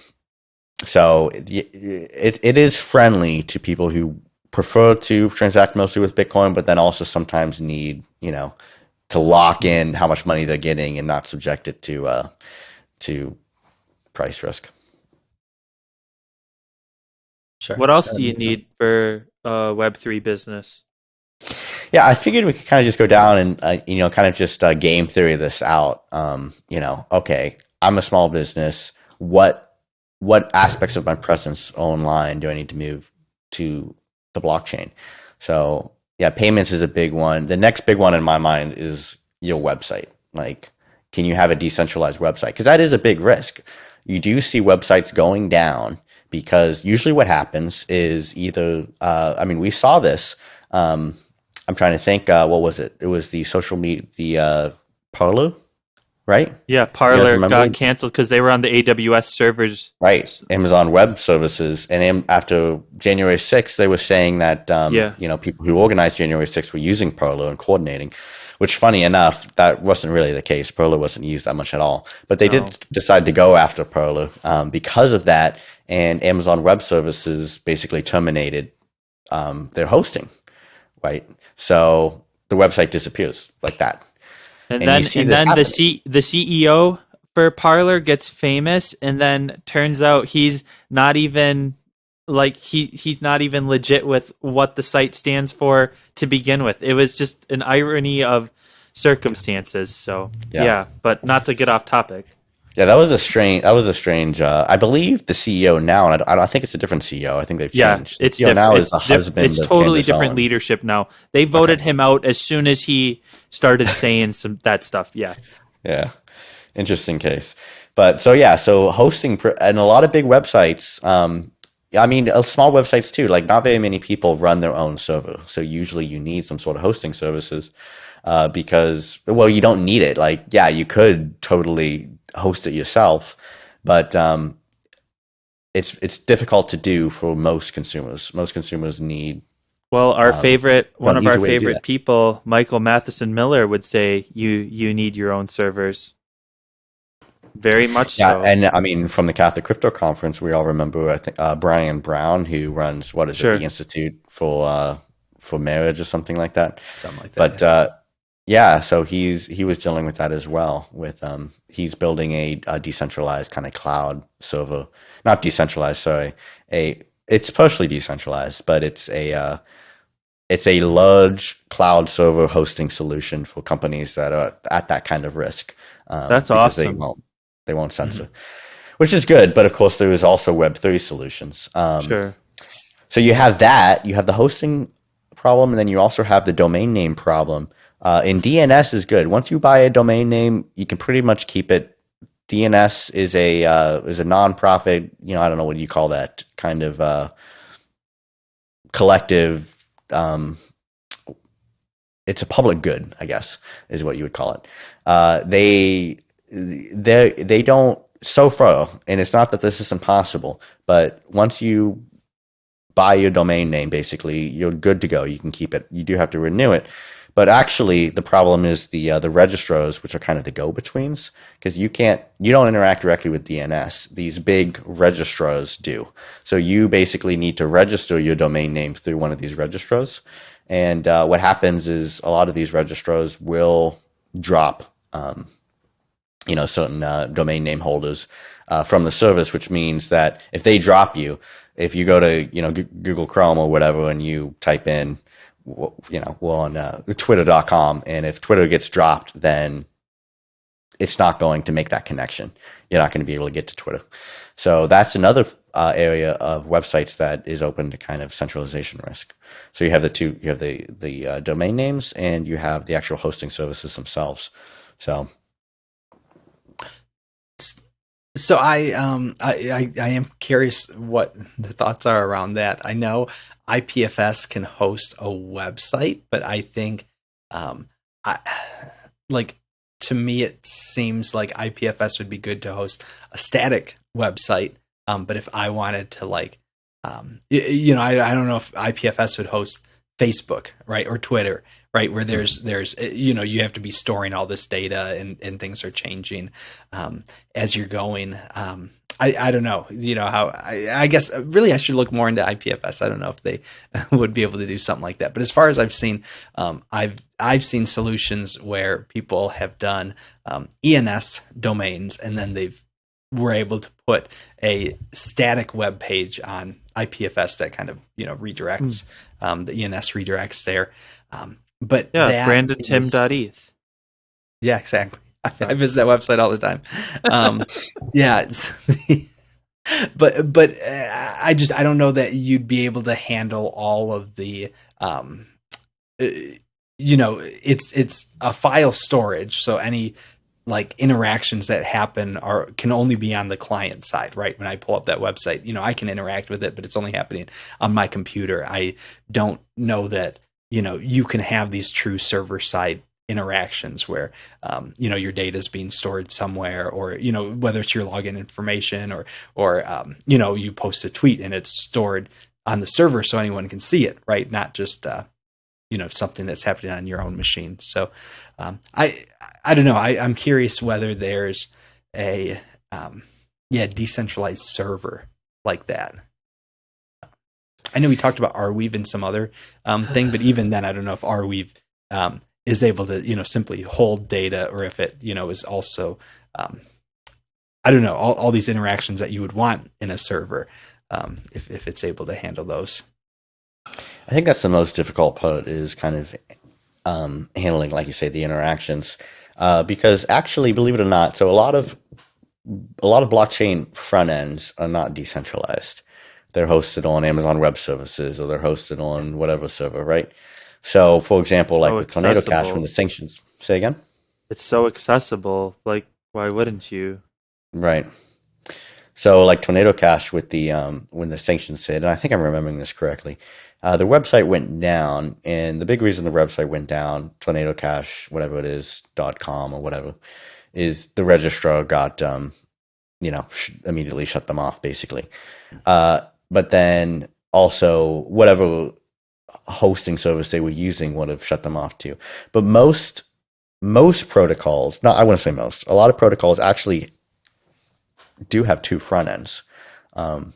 so it is friendly to people who prefer to transact mostly with Bitcoin, but then also sometimes need, to lock in how much money they're getting and not subject it to price risk. Sure. What else That do you makes sense. need for Web3 business? Yeah, I figured we could kind of just go down and kind of just game theory this out. Okay, I'm a small business. What aspects of my presence online do I need to move to the blockchain? So yeah, payments is a big one. The next big one in my mind is your website. Like, can you have a decentralized website? Because that is a big risk. You do see websites going down because usually what happens is either, we saw this. I'm trying to think. What was it? It was the social media, the Parler, right? Yeah, You guys Parler remember? got canceled because they were on the AWS servers. Right. Amazon Web Services. And after January 6th, they were saying that, Yeah. people who organized January 6th were using Parler and coordinating, which, funny enough, that wasn't really the case. Parler wasn't used that much at all. But they No. did decide to go after Parler because of that. And Amazon Web Services basically terminated their hosting, right? So the website disappears like that. And And you then see and this then happening. the CEO for Parler gets famous, and then turns out he's not even like he's not even legit with what the site stands for to begin with. It was just an irony of circumstances. So Yeah. yeah, but not to get off topic. Yeah, that was a strange. That was a strange. I believe the CEO now, and I think it's a different CEO. I think they've Yeah, changed. The it's CEO different. now is the husband It's of totally Candace different Owens. leadership now. They Okay. voted him out as soon as he started saying some that stuff. Yeah. Yeah, interesting case. But so yeah, so hosting and a lot of big websites. Small websites too. Like not very many people run their own server, so usually you need some sort of hosting services because you don't need it. Like yeah, you could totally host it yourself, but it's difficult to do for most consumers. Most consumers need Well, one an of easy our way to do that. favorite people, Michael Matheson Miller, would say you need your own servers. Very much Yeah, so. and I mean, from the Catholic Crypto Conference, we all remember I think Brian Brown, who runs what is it, the Sure. Institute for Marriage or something like that. Something like that. But yeah, so he was dealing with that as well. With he's building a decentralized kind of cloud server, not decentralized, sorry, a it's partially decentralized, but it's a large cloud server hosting solution for companies that are at that kind of risk That's because awesome. they won't Mhm. censor, which is good. But of course, there is also Web3 solutions. Sure. So you have that, you have the hosting problem, and then you also have the domain name problem. And DNS is good. Once you buy a domain name, you can pretty much keep it. DNS is a nonprofit. I don't know what do you call that kind of collective. Um, it's a public good, I guess, is what you would call it. They don't so far, and it's not that this is impossible, but once you buy your domain name, basically, you're good to go. You can keep it. You do have to renew it. But actually, the problem is the registrars, which are kind of the go-betweens, because you don't interact directly with DNS. These big registrars do. So you basically need to register your domain name through one of these registrars. And what happens is a lot of these registrars will drop, certain domain name holders from the service, which means that if they drop you, if you go to Google Chrome or whatever and you type in we're on twitter.com, and if Twitter gets dropped, then it's not going to make that connection. You're not going to be able to get to Twitter. So that's another area of websites that is open to kind of centralization risk. So you have the domain names, and you have the actual hosting services themselves. So So I am curious what the thoughts are around that. I know IPFS can host a website, but I think I like to me it seems like IPFS would be good to host a static website. But if I wanted to I don't know if IPFS would host Facebook, right, or Twitter, right, where there's you have to be storing all this data and things are changing as you're going. I don't know, how I guess really I should look more into IPFS. I don't know if they would be able to do something like that. But as far as I've seen, I've seen solutions where people have done ENS domains and then they've were able to put a static web page on IPFS that kind of redirects the ENS redirects there. But Yeah, that is brandontim.eth. yeah, exactly. So, I visit that website all the time. Yeah, I don't know that you'd be able to handle all of the it's a file storage, so any like interactions that happen can only be on the client side, right? When I pull up that website, I can interact with it, but it's only happening on my computer. I don't know that you can have these true server side interactions where your data is being stored somewhere, or whether it's your login information or you post a tweet and it's stored on the server so anyone can see it, right? Not just something that's happening on your own machine. So I don't know. I'm curious whether there's a decentralized server like that. I know we talked about Arweave and some other thing, but even then, I don't know if Arweave is able to simply hold data, or if it is also I don't know, all these interactions that you would want in a server, if it's able to handle those. I think that's the most difficult part is kind of handling, like you say, the interactions, because actually, believe it or not, so a lot of blockchain front ends are not decentralized. They're hosted on Amazon Web Services or they're hosted on whatever server, right? So, for example, like so with Tornado Cash, when accessible. the sanctions, say again, It's so accessible. Like, why wouldn't you? right? So, like Tornado Cash with the when the sanctions hit, and I think I'm remembering this correctly, the website went down, and the big reason the website went down, Tornado Cash, whatever it is, .com or whatever, is the registrar got immediately shut them off, basically. But then also whatever hosting service they were using would have shut them off too. But most protocols, not I want to say most, a lot of protocols actually do have two front ends. Um,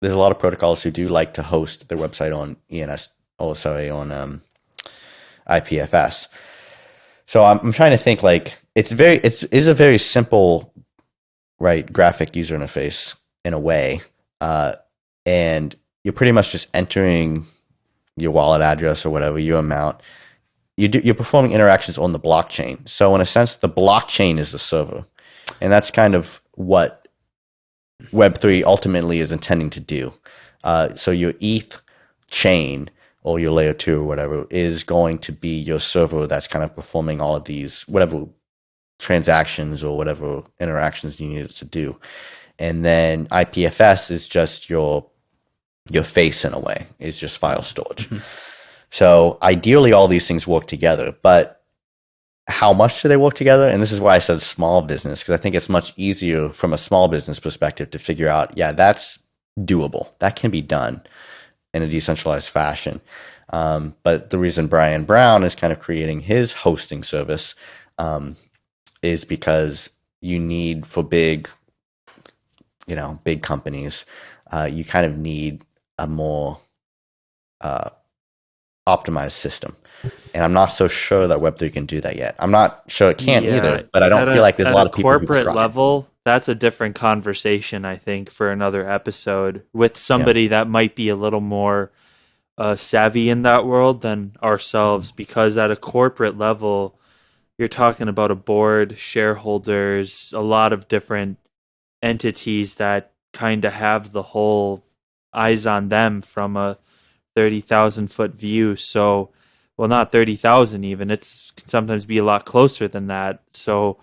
there's a lot of protocols who do like to host their website on ENS, oh sorry, on IPFS. So I'm trying to think like it is a very simple, right, graphic user interface in a way, and you're pretty much just entering your wallet address or whatever your amount. You're performing interactions on the blockchain. So in a sense, the blockchain is the server, and that's kind of what Web3 ultimately is intending to do. So your ETH chain or your layer two or whatever is going to be your server that's kind of performing all of these whatever transactions or whatever interactions you need it to do. And then IPFS is just your face in a way. It's just file storage. Mhm. So ideally all these things work together, but how much do they work together? And this is why I said small business, because I think it's much easier from a small business perspective to figure out, yeah, that's doable. That can be done in a decentralized fashion. But the reason Brian Brown is kind of creating his hosting service is because you need for big companies, you kind of need a more optimized system. And I'm not so sure that Web3 can do that yet. I'm not sure it can Yeah, either, but I don't feel like there's a at a lot of people who've corporate tried. level, that's a different conversation, I think, for another episode with Yeah. somebody that might be a little more savvy in that world than Mhm. ourselves. Because at a corporate level, you're talking about a board, shareholders, a lot of different entities that kind of have the whole eyes on them from a 30,000 foot view. So, well, not 30,000 even. It's can sometimes be a lot closer than that. So,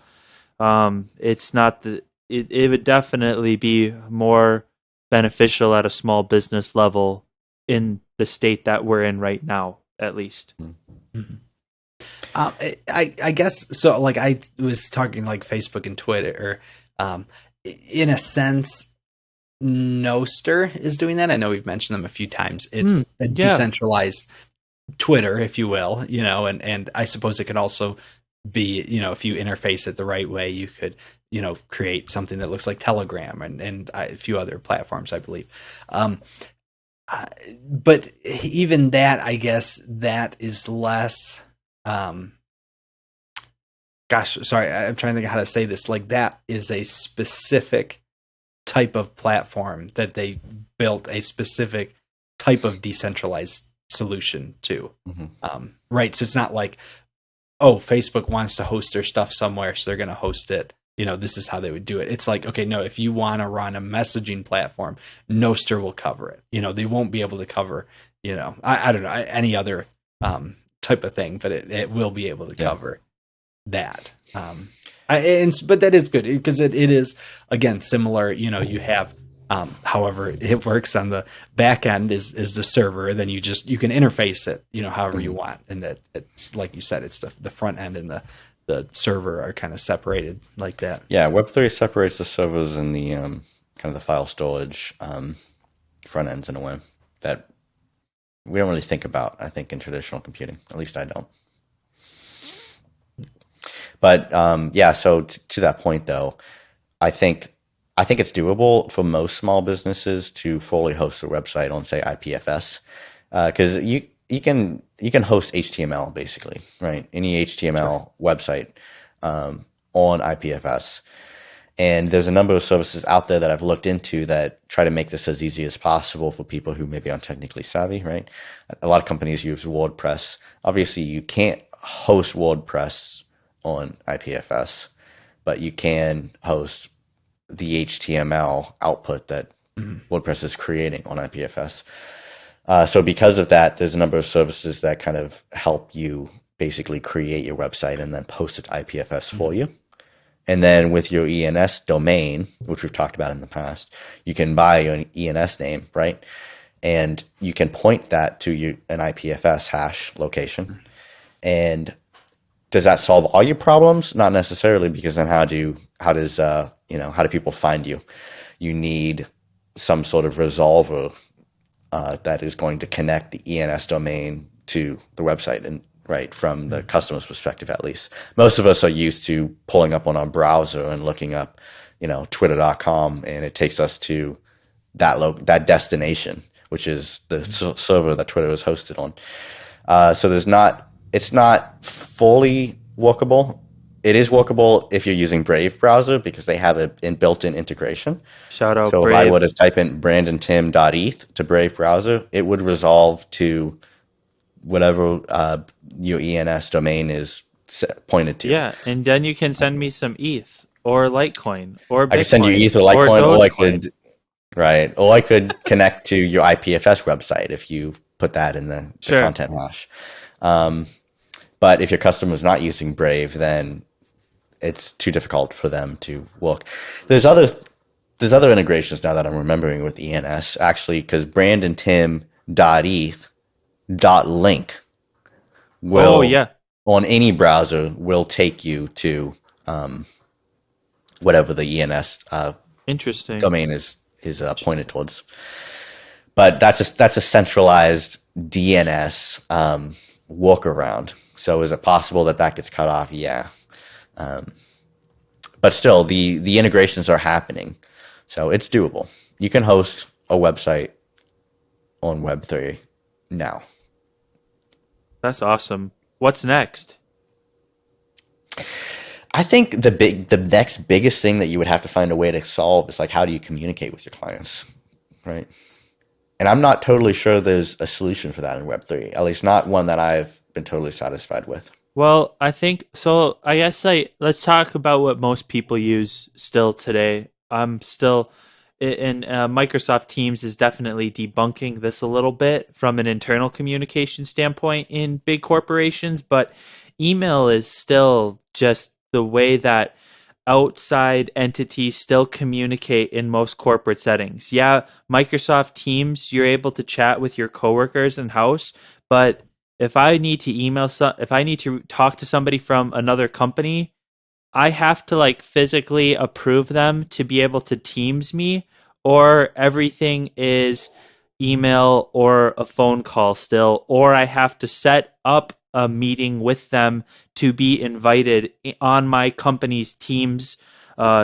it's not the it would definitely be more beneficial at a small business level in the state that we're in right now, at least. Mhm. I guess so. Like I was talking like Facebook and Twitter. In a sense, Noster is doing that. I know we've mentioned them a few times. It's a Yeah. decentralized Twitter, if you will, and I suppose it could also be, if you interface it the right way, you could, create something that looks like Telegram and a few other platforms, I believe. Um, but even that, I guess that is less, um, gosh, sorry, I'm trying to think of how to say this. Like that is a specific type of platform that they built a specific type of decentralized solution to. Right. So it's not like, oh, Facebook wants to host their stuff somewhere, so they're going to host it. This is how they would do it. It's like, okay, no, if you want to run a messaging platform, Noster will cover it. They won't be able to cover, I don't know, any other type of thing, but it will be able to cover that. But that is good because it is, again, similar. You have, however it works on the back end is the server. Then you can interface it, however you want, and that it's like you said, it's the front end and the server are kind of separated like that. Yeah, Web3 separates the servers and the kind of the file storage front ends in a way that we don't really think about, I think, in traditional computing. At least I don't. But yeah, so to that point, though, I think it's doable for most small businesses to fully host their website on, say, IPFS, because you can host HTML basically, right? Any HTML website on IPFS. And there's a number of services out there that I've looked into that try to make this as easy as possible for people who maybe aren't technically savvy, right? A lot of companies use WordPress. Obviously, you can't host WordPress on IPFS, but you can host the HTML output that WordPress is creating on IPFS. So because of that, there's a number of services that kind of help you basically create your website and then post it to IPFS for you. And then with your ENS domain, which we've talked about in the past, you can buy an ENS name, right? And you can point that to an IPFS hash location. And does that solve all your problems? Not necessarily, because then how do people find you? You need some sort of resolver that is going to connect the ENS domain to the website, and right from the customer's perspective, at least. Most of us are used to pulling up on our browser and looking up, twitter.com, and it takes us to that destination, which is the server that Twitter is hosted on. So it's not fully workable. It is workable if you're using Brave browser because they have an built-in integration. Shout out So Brave. if I were to type in brandontim.eth to Brave browser, it would resolve to whatever your ENS domain is pointed to. Yeah, and then you can send me some ETH or Litecoin or Bitcoin. I could send you ETH or Litecoin, or I could connect to your IPFS website if you put that in the content hash. But if your customer is not using Brave, then it's too difficult for them to work. There's other integrations now that I'm remembering with ENS, actually, because brandontim.eth.link will, on any browser, will take you to whatever the ENS interesting domain is pointed towards. But that's a centralized DNS workaround. So is it possible that gets cut off? Yeah. But still, the integrations are happening. So it's doable. You can host a website on Web3 now. That's awesome. What's next? I think the next biggest thing that you would have to find a way to solve is like, how do you communicate with your clients, right? And I'm not totally sure there's a solution for that in Web3, at least not one that I've been totally satisfied with. Well, I think so. I guess let's talk about what most people use still today. I'm still in Microsoft Teams is definitely debunking this a little bit from an internal communication standpoint in big corporations, but email is still just the way that outside entities still communicate in most corporate settings. Yeah, Microsoft Teams, you're able to chat with your coworkers in house, but if I need to if I need to talk to somebody from another company, I have to like physically approve them to be able to Teams me, or everything is email or a phone call still, or I have to set up a meeting with them to be invited on my company's Teams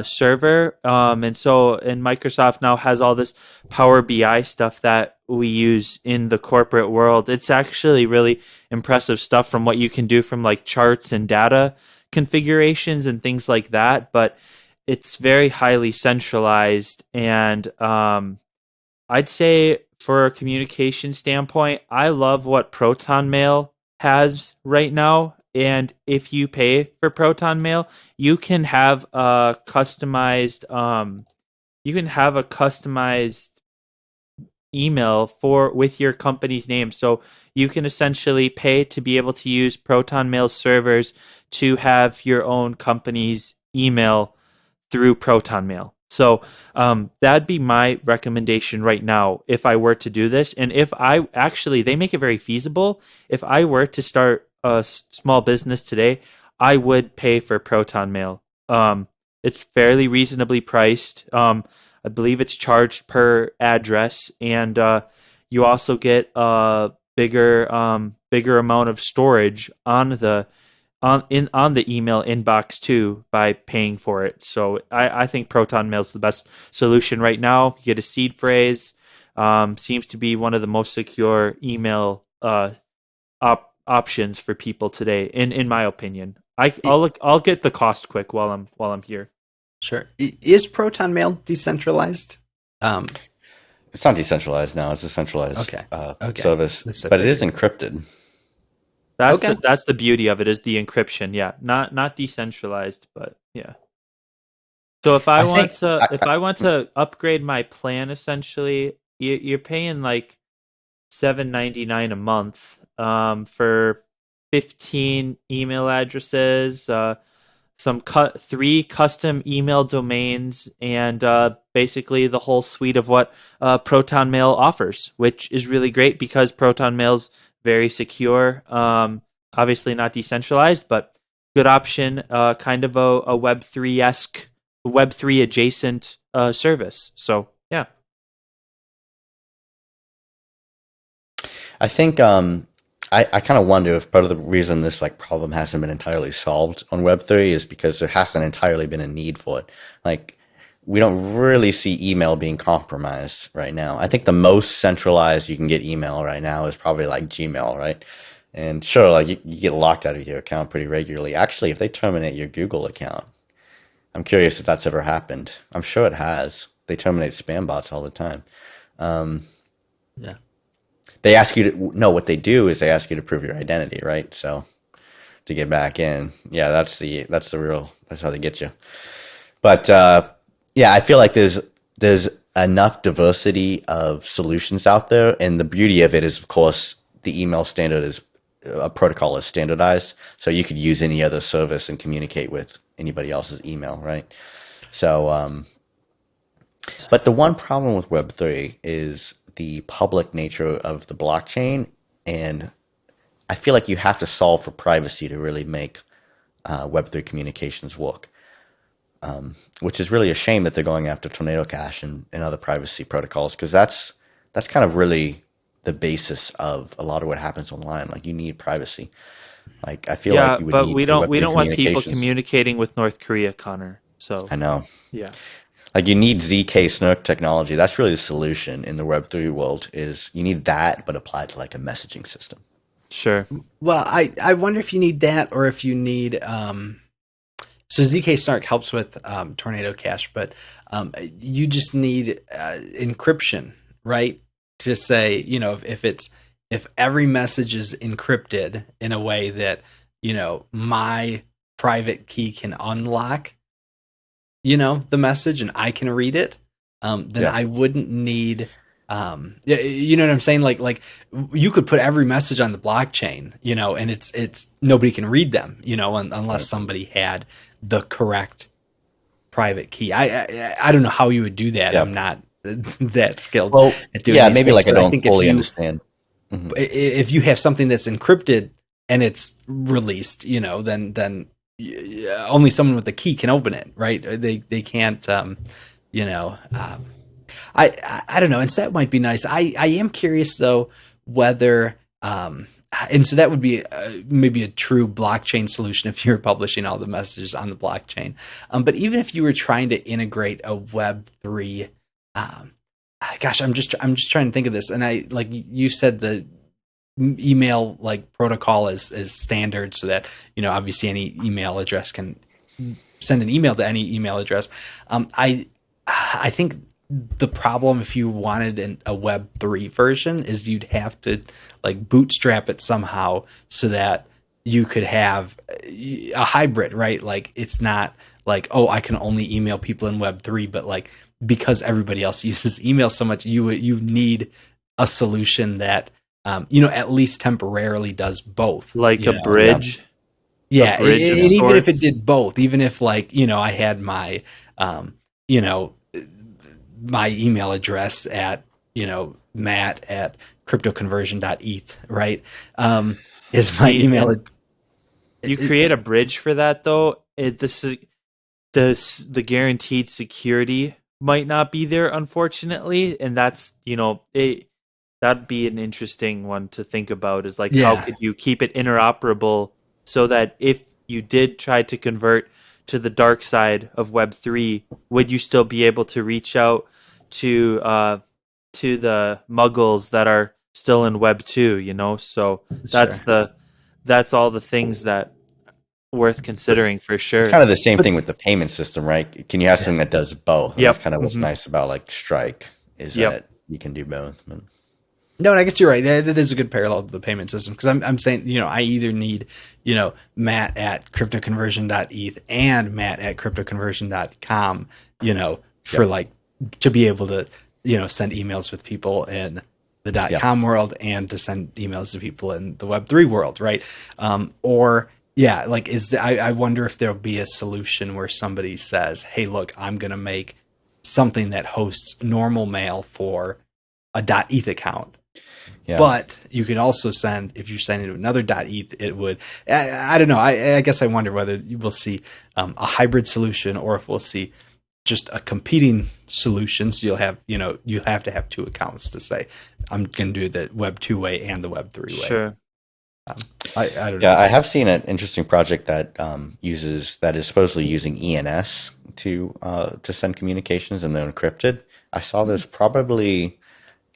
server. And Microsoft now has all this Power BI stuff that we use in the corporate world. It's actually really impressive stuff from what you can do from like charts and data configurations and things like that, but it's very highly centralized. And I'd say for a communication standpoint, I love what Proton Mail has right now. And if you pay for Proton Mail, you can have a customized email for with your company's name. So you can essentially pay to be able to use Proton Mail servers to have your own company's email through Proton Mail. So that'd be my recommendation right now if I were to do this. And if I actually, they make it very feasible. If I were to start a small business today, I would pay for Proton Mail. It's fairly reasonably priced. I believe it's charged per address, and you also get a bigger amount of storage on the email inbox too by paying for it. So I think Proton Mail is the best solution right now. You get a seed phrase. Seems to be one of the most secure email options for people today, in my opinion. I'll get the cost quick while I'm here. Sure. Is Proton Mail decentralized? It's not decentralized now. It's a centralized service, but it is encrypted. That's the beauty of it, is the encryption. Yeah, not decentralized, but yeah. So if I want to upgrade my plan, essentially, you're paying like $7.99 a month for 15 email addresses, three custom email domains, and basically the whole suite of what Proton Mail offers, which is really great because Proton Mail's very secure. Obviously not decentralized, but good option. Kind of a Web3-esque, Web3 adjacent service. So yeah. I think I kind of wonder if part of the reason this like problem hasn't been entirely solved on Web3 is because there hasn't entirely been a need for it. Like we don't really see email being compromised right now. I think the most centralized you can get email right now is probably like Gmail, right? And sure, like you get locked out of your account pretty regularly. Actually, if they terminate your Google account, I'm curious if that's ever happened. I'm sure it has. They terminate spam bots all the time. Yeah. They ask you to no. What they do is they ask you to prove your identity, right? So to get back in, yeah, that's how they get you. But yeah, I feel like there's enough diversity of solutions out there, and the beauty of it is, of course, the email standard is a protocol is standardized, so you could use any other service and communicate with anybody else's email, right? So, but the one problem with Web3 is the public nature of the blockchain, and I feel like you have to solve for privacy to really make Web3 communications work, which is really a shame that they're going after Tornado Cash and other privacy protocols, because that's kind of really the basis of a lot of what happens online. Like you need privacy. Like I feel like you would but need we the don't Web3 want people communications. communicating with North Korea, Connor. So I know. yeah. Like you need ZK Snark technology. That's really the solution in the Web3 world. Is you need that, but applied to like a messaging system. Sure. Well, I wonder if you need that or if you need so ZK Snark helps with Tornado Cash, but you just need encryption, right? To say, you know, if every message is encrypted in a way that, you know, my private key can unlock, you know, the message and I can read it, then I wouldn't need, you know what I'm saying? Like you could put every message on the blockchain, you know, and it's nobody can read them, you know, unless somebody had the correct private key. I don't know how you would do that. Yeah. I'm not that skilled Well, at doing yeah, these maybe things, like I but I don't think fully understand. Mhm. if you have something that's encrypted and it's released, then only someone with the key can open it, right? They can't, you know. I don't know. And so that might be nice. I am curious though whether and so that would be maybe a true blockchain solution if you're publishing all the messages on the blockchain. But even if you were trying to integrate a Web3, um, gosh, I'm just trying to think of this. And I like you said the email like protocol is standard, so that obviously any email address can send an email to any email address. I think the problem if you wanted a Web3 version is you'd have to like bootstrap it somehow so that you could have a hybrid, right? Like it's not like, oh, I can only email people in Web3, but like because everybody else uses email so much, you need a solution that at least temporarily does both. Like a Yeah. bridge, a Yeah, bridge of and even if it sorts. did both, even if like I had my you know my email address at Matt at cryptoconversion.eth, right? Is my See, email. and you create a bridge for that though. The guaranteed security might not be there, unfortunately, and that's that'd be an interesting one to think about. Is like how Yeah, could you keep it interoperable so that if you did try to convert to the dark side of Web3, would you still be able to reach out to the muggles that are still in Web 2? So sure. that's all the things that worth But considering for It's sure. kind of the same but thing with the payment system, right? Can you have yeah, something that does both? And that's Yep. kind of what's Hmm. nice about like Strike is Yep. that you can do both. But no, and I guess you're right. That is a good parallel to the payment system because I'm saying I either need Matt at cryptoconversion.eth and Matt at cryptoconversion.com for yep, like to be able to send emails with people in the yep, .com world and to send emails to people in the Web3 world, right? Or yeah, like I wonder if there'll be a solution where somebody says, "Hey, look, I'm going to make something that hosts normal mail for a .eth account." yeah, But you could also send, if you're sending to another .eth, it would. I don't know. I guess I wonder whether you will see a hybrid solution or if we'll see just a competing solution. So you'll have to have two accounts to say I'm going to do the Web 2 way and the Web 3 way. Sure. I don't yeah. know. I have seen an interesting project that that is supposedly using ENS to send communications and they're encrypted. I saw this probably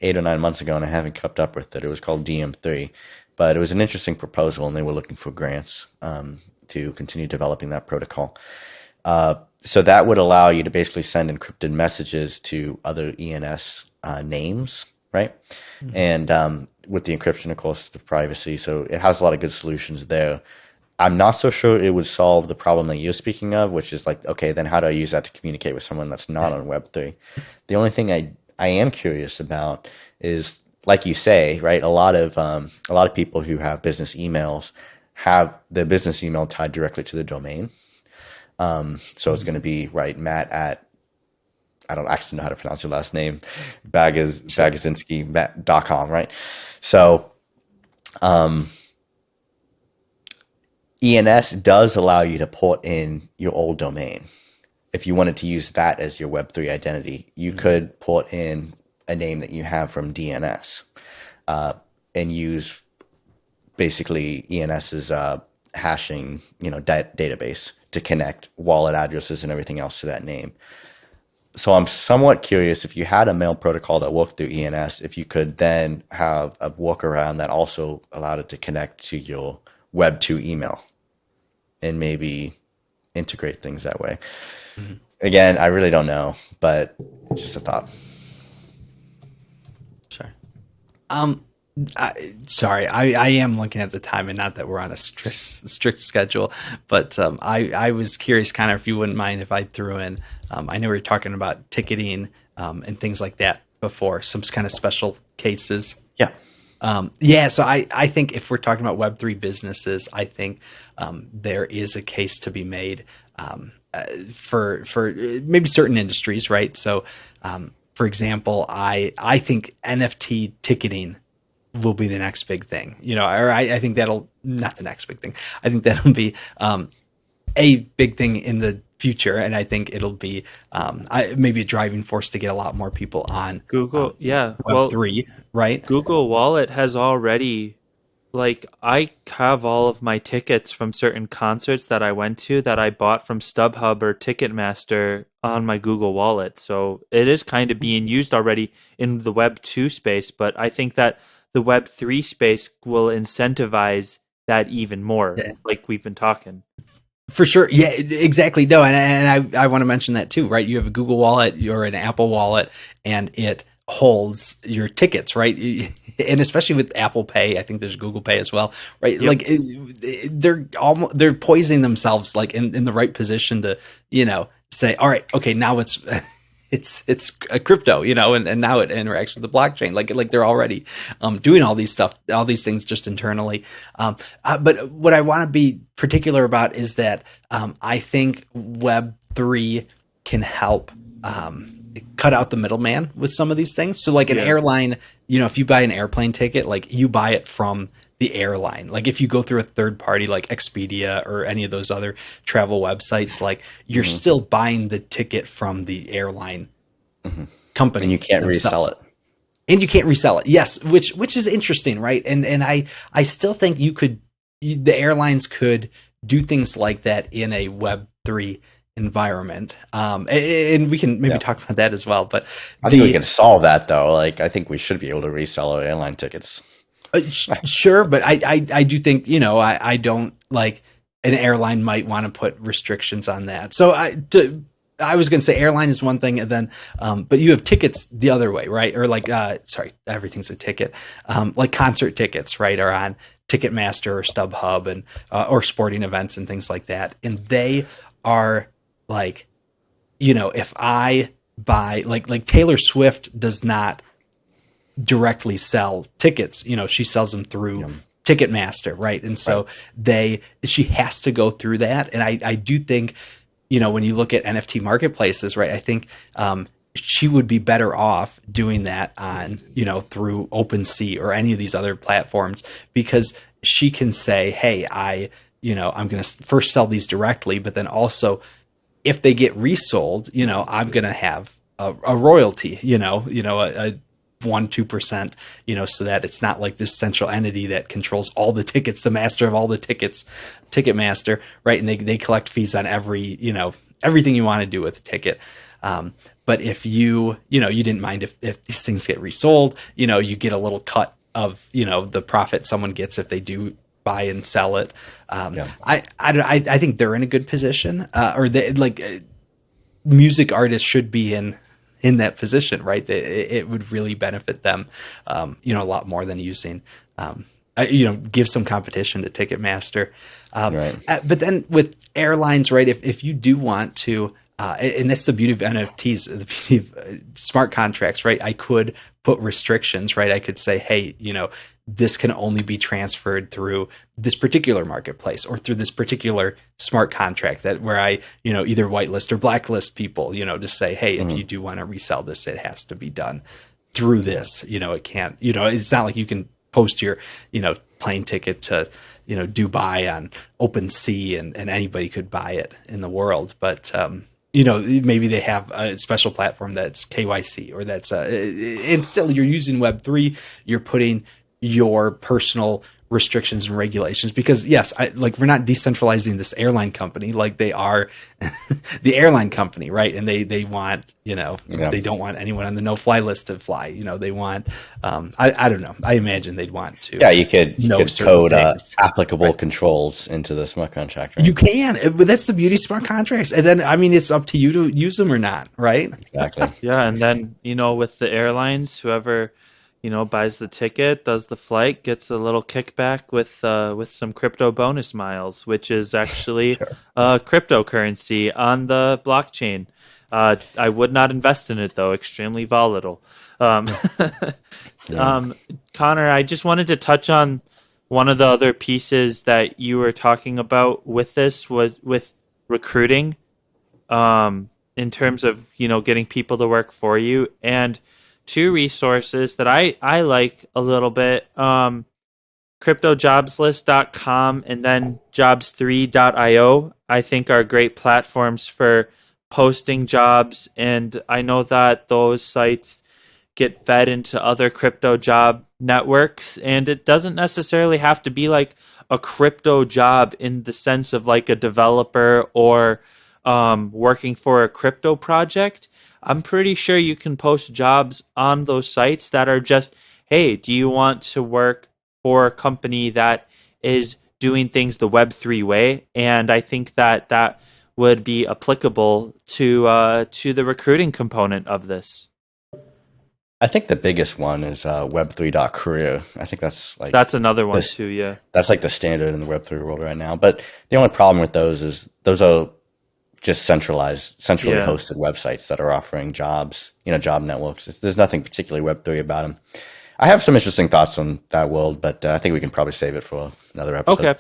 8 or 9 months ago, and I haven't kept up with it. It was called DM3, but it was an interesting proposal, and they were looking for grants to continue developing that protocol. So that would allow you to basically send encrypted messages to other ENS names, right? Mhm. And with the encryption, of course, the privacy. So it has a lot of good solutions there. I'm not so sure it would solve the problem that you're speaking of, which is like, okay, then how do I use that to communicate with someone that's not on Web3? The only thing I am curious about is, like you say, right? A lot of people who have business emails have their business email tied directly to the domain. So it's going to be right, Matt at I don't actually know how to pronounce your last name, Sure. Bagazinski.com, right? So ENS does allow you to port in your old domain. If you wanted to use that as your Web3 identity, you could port in a name that you have from DNS and use basically ENS's hashing, database to connect wallet addresses and everything else to that name. So I'm somewhat curious if you had a mail protocol that worked through ENS, if you could then have a workaround that also allowed it to connect to your Web2 email and maybe integrate things that way. Mhm. Again, I really don't know, but just a thought. Sure. Um, sorry, I am looking at the time, and not that we're on a strict schedule, but I was curious, kind of, if you wouldn't mind if I threw in. I know we were talking about ticketing and things like that before, some kind of special cases. Yeah. Yeah, so I think if we're talking about Web3 businesses, I think there is a case to be made. for maybe certain industries, right? So, for example, I think NFT ticketing will be the next big thing, or I think that'll not the next big thing. I think that'll be a big thing in the future, and I think it'll be maybe a driving force to get a lot more people on Google, yeah. Web Well, three, right? Google Wallet has already, like, I have all of my tickets from certain concerts that I went to that I bought from StubHub or Ticketmaster on my Google Wallet. So it is kind of being used already in the Web 2 space, but I think that the Web 3 space will incentivize that even more, Yeah. like we've been talking. For sure. Yeah, exactly. No, and I want to mention that too, right? You have a Google Wallet or an Apple Wallet, and it holds your tickets, right? And especially with Apple Pay, I think there's Google Pay as well, right? Yep. Like they're poising themselves like in the right position to, say, all right, okay, now it's a crypto, and now it interacts with the blockchain. Like they're already doing all these things just internally. But what I want to be particular about is that I think Web3 can help cut out the middleman with some of these things. So like an airline, if you buy an airplane ticket, like you buy it from the airline. Like if you go through a third party like Expedia or any of those other travel websites, like you're still buying the ticket from the airline company. And you can't themselves. resell it. And you can't resell it. Yes, which is interesting, right? And I still think the airlines could do things like that in a Web3 environment. And we can maybe talk about that as well. But I think we can solve that though. Like I think we should be able to resell our airline tickets. Sure, but I do think, I don't like an airline might want to put restrictions on that. So I was going to say airline is one thing, and then, but you have tickets the other way, right? Or like, sorry, everything's a ticket. Like concert tickets, right, are on Ticketmaster or StubHub and or sporting events and things like that, and they are like, if I buy like Taylor Swift does not directly sell tickets, she sells them through Ticketmaster, right? And so she has to go through that, and I do think, when you look at NFT marketplaces, right, I think she would be better off doing that on, through OpenSea or any of these other platforms, because she can say, hey, I'm going to first sell these directly, but then also if they get resold, I'm going to have a royalty, a 1-2%, so that it's not like this central entity that controls all the tickets, the master of all the tickets, Ticketmaster, right? And they collect fees on every, everything you want to do with a ticket. But if you didn't mind if these things get resold, you get a little cut of, the profit someone gets if they do buy and sell it. I think they're in a good position, or they like music artists should be in that position, right? It would really benefit them, a lot more than using, give some competition to Ticketmaster. Right. But then with airlines, right, if you do want to, and that's the beauty of NFTs, the beauty of smart contracts, right? I could put restrictions, right? I could say, hey, this can only be transferred through this particular marketplace or through this particular smart contract that where I, either whitelist or blacklist people, to say, hey, if you do want to resell this, it has to be done through this. It can't, it's not like you can post your, plane ticket to, Dubai on OpenSea and anybody could buy it in the world. But, maybe they have a special platform that's KYC or that's, and still you're using Web3, you're putting your personal restrictions and regulations, because yes, we're not decentralizing this airline company, like they are the airline company, right? And they want, they don't want anyone on the no-fly list to fly. They want, I don't know. I imagine they'd want to. Yeah, you could code applicable right. controls into the smart contract. Right? You can, but that's the beauty of smart contracts. And then, it's up to you to use them or not, right? Exactly. Yeah, and then, with the airlines, whoever buys the ticket, does the flight, gets a little kickback with some crypto bonus miles, which is actually cryptocurrency on the blockchain. I would not invest in it though; extremely volatile. Connor, I just wanted to touch on one of the other pieces that you were talking about with this was with recruiting. in terms of, getting people to work for you. And two resources that I like a little bit, cryptojobslist.com and then jobs3.io, I think are great platforms for posting jobs. And I know that those sites get fed into other crypto job networks, and it doesn't necessarily have to be like a crypto job in the sense of like a developer or working for a crypto project. I'm pretty sure you can post jobs on those sites that are just, hey, do you want to work for a company that is doing things the Web3 way? And I think that that would be applicable to the recruiting component of this. I think the biggest one is Web3.career. I think That's another one this too, yeah. that's like the standard in the Web3 world right now. But the only problem with those is those are just centrally Yeah. hosted websites that are offering jobs, job networks. There's nothing particularly Web3 about them. I have some interesting thoughts on that world, but I think we can probably save it for another episode. Okay.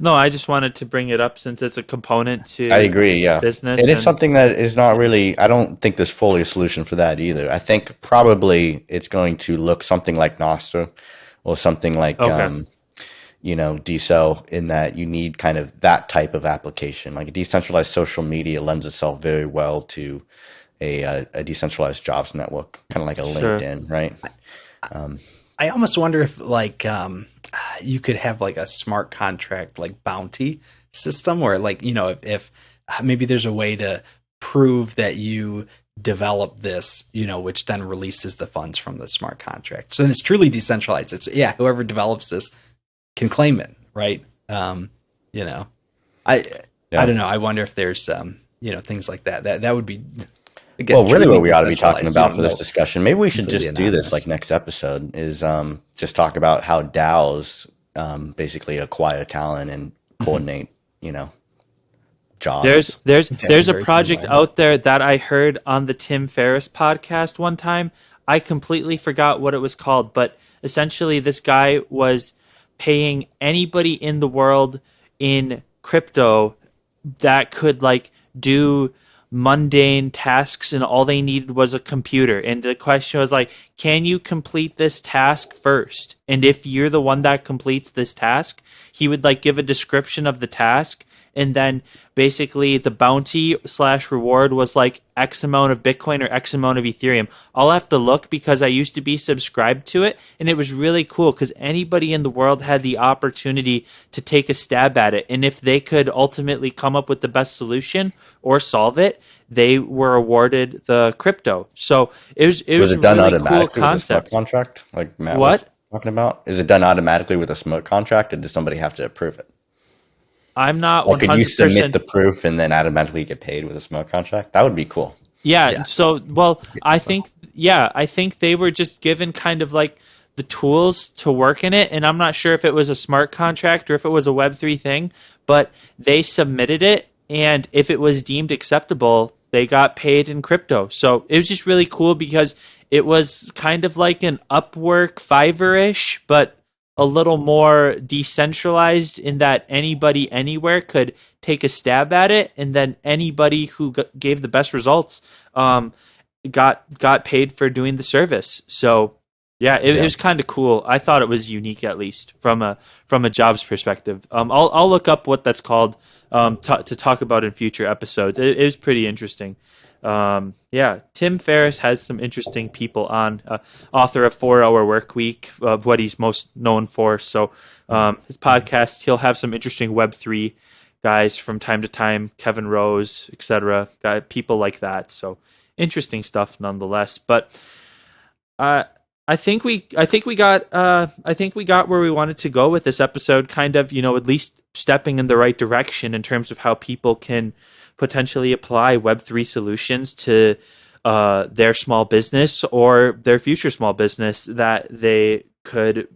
No, I just wanted to bring it up since it's a component I to agree. Yeah, business it is and something that is not really. I don't think there's fully a solution for that either. I think probably it's going to look something like Nostr or something like okay. Decel, in that you need kind of that type of application. Like a decentralized social media lends itself very well to a decentralized jobs network, kind of like a Sure. LinkedIn, right? I almost wonder if you could have like a smart contract like bounty system, or like if maybe there's a way to prove that you develop this, which then releases the funds from the smart contract. So then it's truly decentralized. It's whoever develops this can claim it, right? You know, I Yeah. I don't know. I wonder if there's things like that. That would be again, Well, really, truly what we ought to be talking decentralized. You about don't for this know discussion, maybe we should completely just do this anonymous. like next episode, is just talk about how DAOs basically acquire talent and coordinate, There's jobs. there's Exactly, there's a very project similar. out there that I heard on the Tim Ferriss podcast one time. I completely forgot what it was called, but essentially this guy was paying anybody in the world in crypto that could like do mundane tasks, and all they needed was a computer. And the question was like, can you complete this task first? And if you're the one that completes this task, he would like give a description of the task, and then basically the bounty slash reward was like X amount of Bitcoin or X amount of Ethereum. I'll have to look because I used to be subscribed to it, and it was really cool because anybody in the world had the opportunity to take a stab at it. And if they could ultimately come up with the best solution or solve it, they were awarded the crypto. So it Was was a it done really cool automatically with a smart concept. contract, like Matt was What? talking about? Is it done automatically with a smart contract, or does somebody have to approve it? I'm not Like, could you submit 100%. the proof and then automatically get paid with a smart contract? That would be cool. Yeah, Yeah. so well, I So think yeah, I think they were just given kind of like the tools to work in it, and I'm not sure if it was a smart contract or if it was a Web3 thing, but they submitted it, and if it was deemed acceptable, they got paid in crypto. So it was just really cool because it was kind of like an Upwork Fiverr-ish, but a little more decentralized in that anybody anywhere could take a stab at it, and then anybody who gave the best results um, got paid for doing the service. So yeah, it Yeah. was kind of cool. I thought it was unique, at least from a jobs perspective. I'll look up what that's called to talk about in future episodes. It is pretty interesting. Yeah, Tim Ferriss has some interesting people on. Author of 4 Hour Work Week, of what he's most known for. So his podcast, he'll have some interesting Web3 guys from time to time, Kevin Rose, etc. People like that. So interesting stuff nonetheless. But uh, I think we got where we wanted to go with this episode. Kind of, at least stepping in the right direction in terms of how people can potentially apply Web3 solutions to their small business or their future small business that they could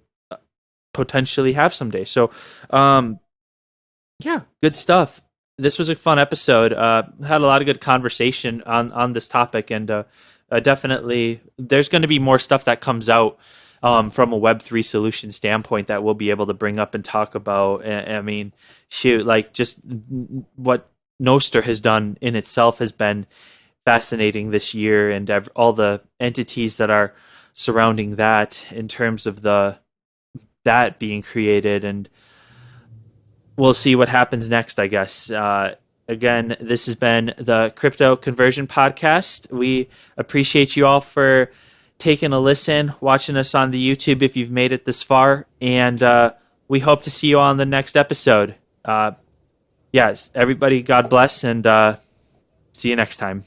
potentially have someday. So, yeah, good stuff. This was a fun episode. Had a lot of good conversation on this topic, and definitely there's going to be more stuff that comes out from a Web3 solution standpoint that we'll be able to bring up and talk about. I mean, shoot, like just what Nostr has done in itself has been fascinating this year, and all the entities that are surrounding that in terms of that being created, and we'll see what happens next, I guess. Again, this has been the Crypto Conversion Podcast. We appreciate you all for taking a listen, watching us on the YouTube if you've made it this far, and we hope to see you on the next episode. Yes, everybody, God bless, and see you next time.